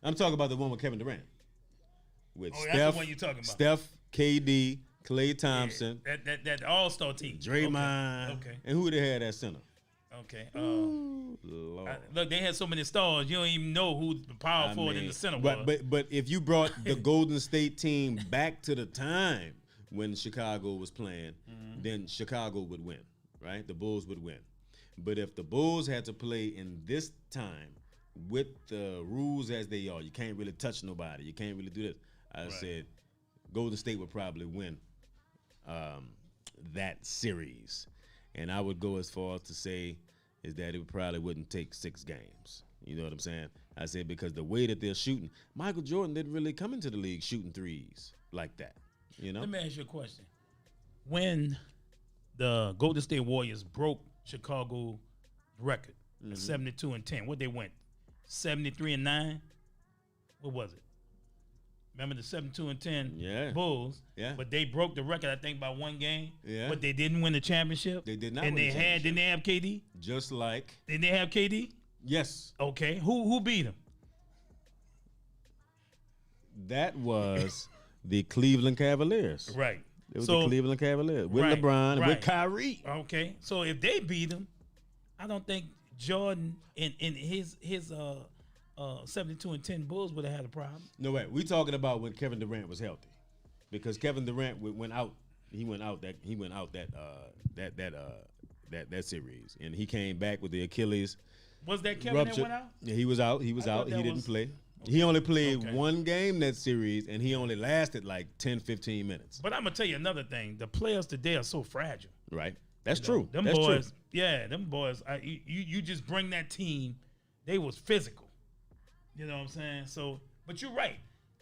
I'm talking about the one with Kevin Durant. With Oh, Steph, that's the one you're talking about. Steph, KD, Klay Thompson, That all-star team. Draymond, Okay. and who they had at center? Okay. Lord. Look, they had so many stars, you don't even know who the power forward in the center was. But if you brought the Golden State team back to the time when Chicago was playing, then Chicago would win, right? The Bulls would win. But if the Bulls had to play in this time with the rules as they are, you can't really touch nobody, you can't really do this. I said Golden State would probably win that series. And I would go as far as to say is that it probably wouldn't take 6 games. You know what I'm saying? I said because the way that they're shooting, Michael Jordan didn't really come into the league shooting threes like that. Let me ask you a question. When the Golden State Warriors broke Chicago record, 72-10, what they went? 73-9? What was it? Remember the 72-10 Bulls? Yeah. But they broke the record, I think, by 1 game. Yeah. But they didn't win the championship. They did not and win they the had, championship. didn't they have KD? Just like, Didn't they have KD? yes, Okay. Who beat them? that was the Cleveland Cavaliers. Right. It was So- the Cleveland Cavaliers with Right, LeBron and with right. Kyrie. Okay, so if they beat him, I don't think Jordan in his 72-10 Bulls would have had a problem. No way. We talking about when Kevin Durant was healthy, because Kevin Durant went out. He went out that series, and he came back with the Achilles Was that Kevin rupture. that went out? Yeah, he was out. He was I thought out. He that didn't was- play. He only played Okay. one game that series, and he only lasted like 10, 15 minutes. But I'm gonna tell you another thing: the players today are so fragile. Right. That's You know, true. Them That's boys, true. yeah, them boys. You just bring that team. They was physical. You know what I'm saying? So, but you're right.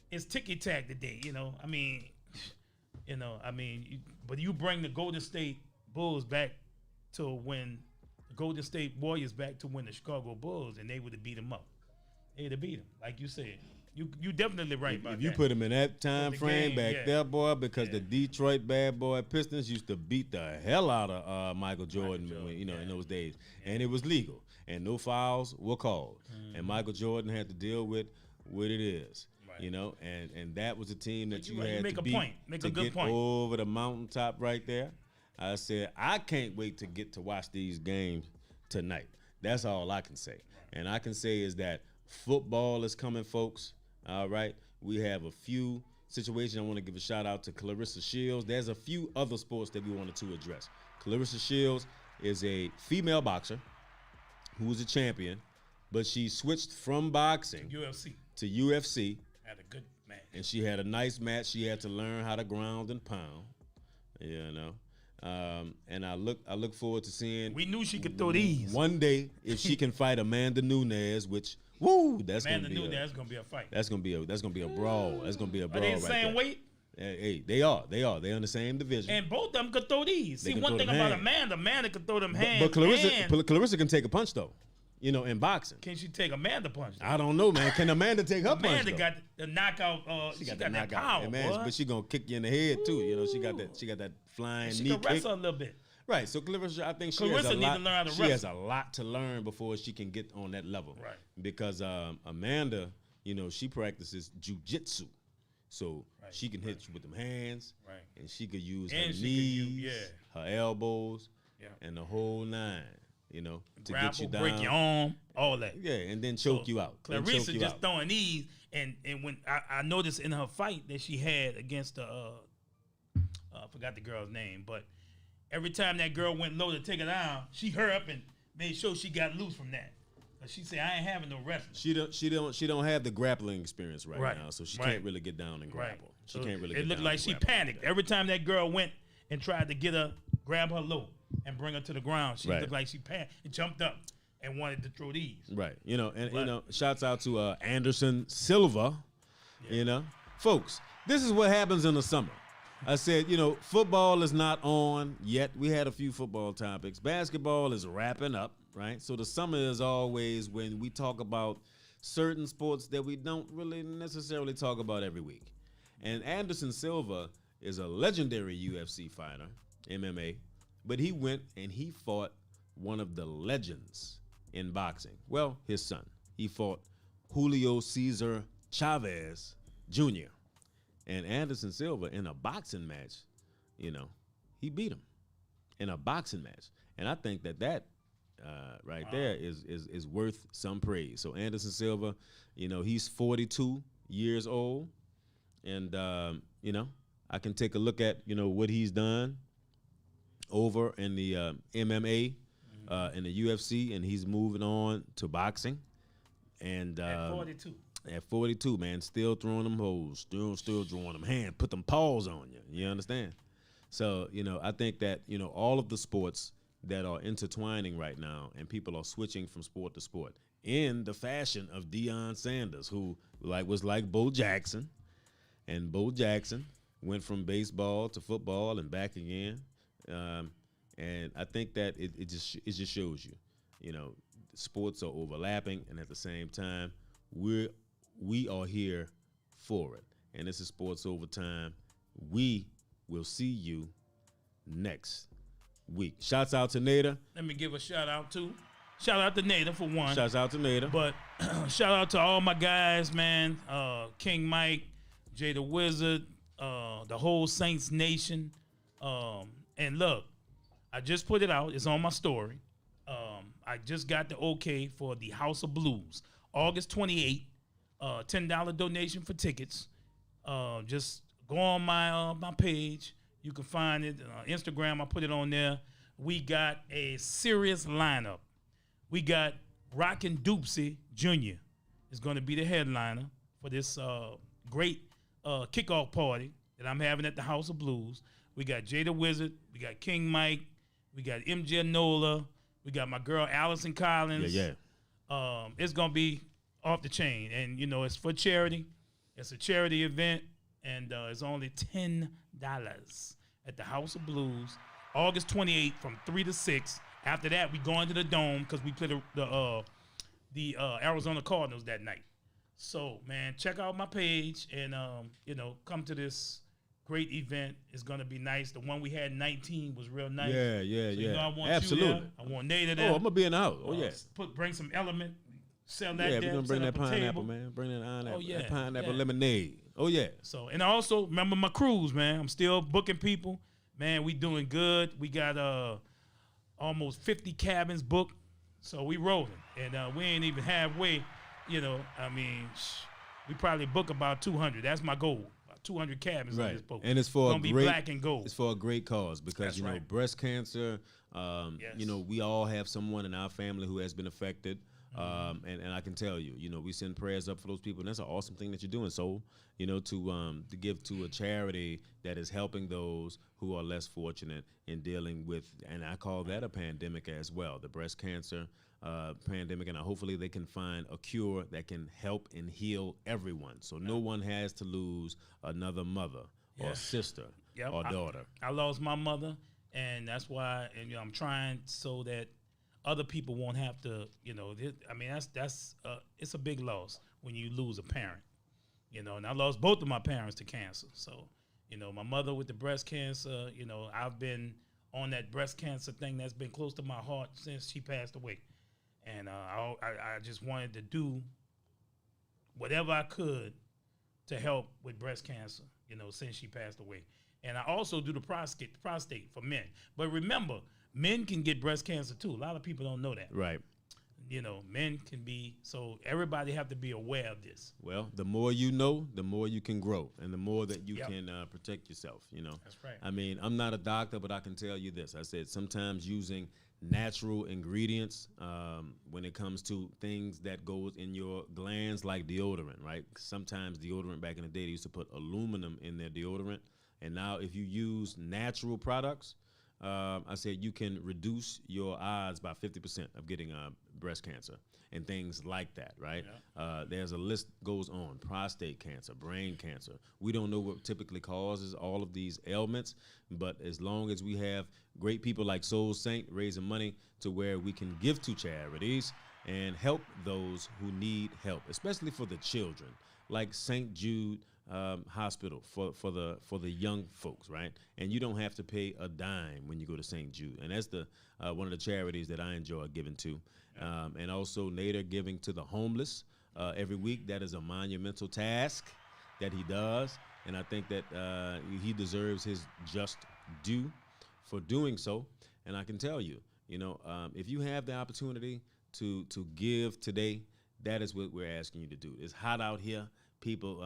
It's ticky tack today. But you bring the Golden State Bulls back to when the Golden State Warriors back to when the Chicago Bulls, and they would have beat them up. They'd have beat them, like you said. You definitely right about If you that. put him in that time the frame game, back yeah. there, boy, because Yeah. the Detroit bad boy Pistons used to beat the hell out of Michael Jordan, Jordan, when, yeah. in those days, and it was legal, and no fouls were called, and Michael Jordan had to deal with what it is, Right. and that was a team that You you right, you had make to a beat point. Make to a good get point. over the mountaintop right there. I said I can't wait to get to watch these games tonight. That's all I can say, and I can say is that football is coming, folks. All right. We have a few situations. I want to give a shout out to Clarissa Shields. There's a few other sports that we wanted to address. Clarissa Shields is a female boxer who is a champion, but she switched from boxing UFC to UFC, had a good match. and she had a nice match. She had to learn how to ground and pound, and I look forward to seeing We knew she could throw these. one day if she can fight Amanda Nunes, which that's Amanda gonna be knew a, that's gonna be a fight. that's gonna be a brawl. That's gonna be a Are brawl they right the same there. weight? Hey, they are. They're in the same division. And both of them could throw these. They See, can one throw thing them about hands. Amanda could throw them but hands. and Clarissa can take a punch though. In boxing. can she take Amanda punch? I don't know, man. Can Amanda take her punch? Amanda though? got the knockout. She got that knockout. power, Yeah, man, boy. but she gonna kick you in the head too. She got that flying She knee can kick. wrestle a little bit. Right. So Clarissa, I think she Clarissa has a need to lot. learn how to she wrestle. has a lot to learn before she can get on that level. Right. Because Amanda, she practices jujitsu, so she can hit you with them hands. Right. And she could use And her she could knees, use- her elbows, Yeah. and the whole nine. To Grapple, get you down. break your arm, all that. Yeah, and then choke you out. Then choke Clarissa you just out. throwing these, and when I noticed in her fight that she had against the I forgot the girl's name, but every time that girl went low to take it down, she hurried up and made sure she got loose from that. But she said, "I ain't having no wrestling." She don't have the grappling experience right, Right. now, so she Right. can't really get down and grapple. She So can't really. It get looked down like and she grapple like panicked that. every time that girl went and tried to grab her low and bring her to the ground. She Right. looked like she panicked and jumped up and wanted to throw these. Right. And But- shouts out to Anderson Silva. Folks, this is what happens in the summer. I said, football is not on yet. We had a few football topics. Basketball is wrapping up, right? So the summer is always when we talk about certain sports that we don't really necessarily talk about every week. And Anderson Silva is a legendary UFC fighter, MMA, but he went and he fought one of the legends in boxing. Well, his son. He fought Julio Cesar Chavez Jr. And Anderson Silva in a boxing match, he beat him in a boxing match. And I think that right there is worth some praise. So Anderson Silva, he's 42 years old. And, I can take a look at, what he's done over in the MMA, in the UFC, and he's moving on to boxing. And At 42. at 42, man, still throwing them hoes, still drawing them hands, put them paws on you. You understand? So, I think that, all of the sports that are intertwining right now and people are switching from sport to sport in the fashion of Deion Sanders, who was like Bo Jackson. And Bo Jackson went from baseball to football and back again. And I think that it just shows you, sports are overlapping, and at the same time, we are here for it. And this is Sports Overtime. We will see you next week. Shouts out to Nader. Let me give a shout out to Nader for one. Shouts out to Nader. But shout out to all my guys, man. King Mike, Jay the Wizard, the whole Saints Nation. And look, I just put it out. It's on my story. I just got the okay for the House of Blues, August 28th. $10 donation for tickets. Just go on my page. You can find it. Instagram, I put it on there. We got a serious lineup. We got Rockin' Doopsie Jr. is going to be the headliner for this great kickoff party that I'm having at the House of Blues. We got Jay the Wizard. We got King Mike. We got MJ Nola. We got my girl Allison Collins. Yeah. It's going to be off the chain. And, it's for charity. It's a charity event. And it's only $10 at the House of Blues, August 28th from 3 to 6. After that, we go into the Dome because we play the Arizona Cardinals that night. So, man, check out my page and, come to this great event. It's going to be nice. The one we had in 19 was real nice. Yeah. I want Absolutely. you there. I want Nader there. Oh, I'm going to be in the house. Oh, yeah. Bring some element. Sell that Yeah, there. we're going to bring set that up a pineapple, table. man. Bring that pineapple, Oh, yeah. that pineapple Yeah. lemonade. Oh, yeah. So, and I also remember my cruise, man. I'm still booking people. Man, we doing good. We got almost 50 cabins booked. So we rolling. And we ain't even halfway, we probably book about 200. That's my goal. About 200 cabins on this boat. And it's for gonna be black and gold. It's for a great cause because That's right. breast cancer. Yes. We all have someone in our family who has been affected. And I can tell you, we send prayers up for those people, and that's an awesome thing that you're doing, Soul. To give to a charity that is helping those who are less fortunate in dealing with, and I call that a pandemic as well, the breast cancer pandemic, and hopefully they can find a cure that can help and heal everyone, so no one has to lose another mother or sister or daughter. I lost my mother, and that's why, and I'm trying so that other people won't have to, that's it's a big loss when you lose a parent, and I lost both of my parents to cancer. So, my mother with the breast cancer, I've been on that breast cancer thing that's been close to my heart since she passed away. And I just wanted to do whatever I could to help with breast cancer, since she passed away. And I also do the prostate for men. But remember, men can get breast cancer too. A lot of people don't know that. Right. Men can be, so everybody have to be aware of this. Well, the more you know, the more you can grow, and the more that you can protect yourself, That's right. I mean, I'm not a doctor, but I can tell you this. I said sometimes using natural ingredients when it comes to things that goes in your glands, like deodorant, right? Sometimes deodorant back in the day, they used to put aluminum in their deodorant, and now if you use natural products, I said you can reduce your odds by 50% of getting breast cancer and things like that, right? Yeah. There's a list goes on: prostate cancer, brain cancer. We don't know what typically causes all of these ailments, but as long as we have great people like Soul Saint raising money to where we can give to charities and help those who need help, especially for the children, like St. Jude Hospital for the young folks, right? And you don't have to pay a dime when you go to St. Jude, and that's the one of the charities that I enjoy giving to. And also Nader giving to the homeless every week. That is a monumental task that he does, and I think that he deserves his just due for doing so. And I can tell you, if you have the opportunity to give today, that is what we're asking you to do. It's hot out here. People,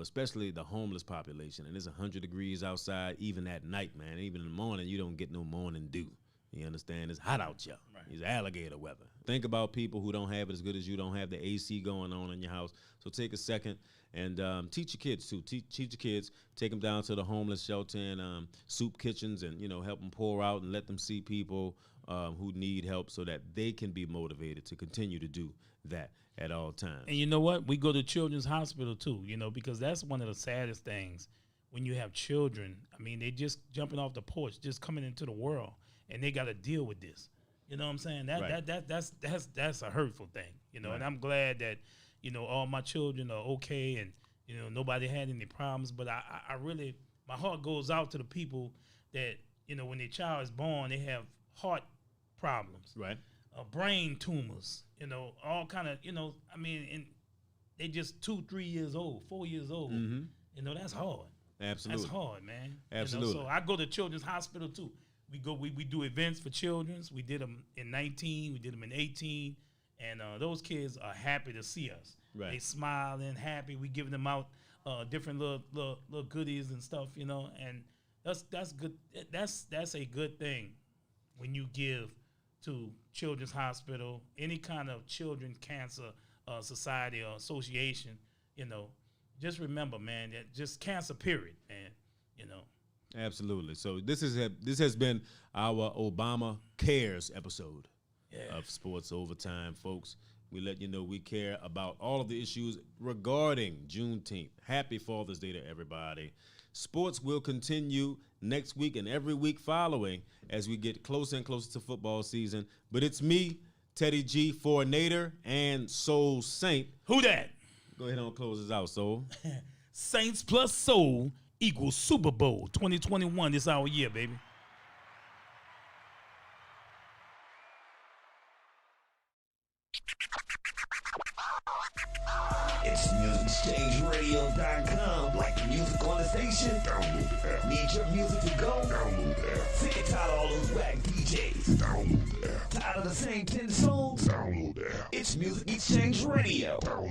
especially the homeless population, and it's 100 degrees outside, even at night, man. Even in the morning, you don't get no morning dew. You understand? It's hot out here. Right. It's alligator weather. Think about people who don't have it as good as you, don't have the AC going on in your house. So take a second and teach your kids, too. Teach your kids. Take them down to the homeless shelter and soup kitchens and, help them pour out and let them see people who need help so that they can be motivated to continue to do that at all times. And you know what? We go to Children's Hospital too, because that's one of the saddest things when you have children. I mean, they just jumping off the porch, just coming into the world, and they got to deal with this. You know what I'm saying? That's a hurtful thing. And I'm glad that all my children are okay, and nobody had any problems. But I really, my heart goes out to the people that when their child is born, they have heart problems, right? Brain tumors, all kind of, and they just 2-3 years old, 4 years old. Mm-hmm. That's hard. Absolutely. That's hard, man. Absolutely. You know, so I go to Children's Hospital too. We do events for children's. We did them in 19. We did them in 18. And those kids are happy to see us. Right. They smiling, happy. We giving them out different little goodies and stuff, you know. And that's good. That's a good thing when you give to Children's Hospital, any kind of children cancer society or association, you know. Just remember, man, that just cancer, period, man. You know. Absolutely. So this has been our Obama Cares episode of Sports Overtime, folks. We let you know we care about all of the issues regarding Juneteenth. Happy Father's Day to everybody. Sports will continue next week and every week following as we get closer and closer to football season. But it's me, Teddy G, for Nader and Soul Saint. Who that? Go ahead and close us out, Soul. Saints plus Soul equals Super Bowl 2021. This our year, baby. It's musicexchangeradio.com. Like the music on the station? Download the app. Need your music to go? Download the app. Sick and tired of all those whack DJs? Download the app. Tired of the same 10 songs? Download the app. It's Music Exchange Radio. Download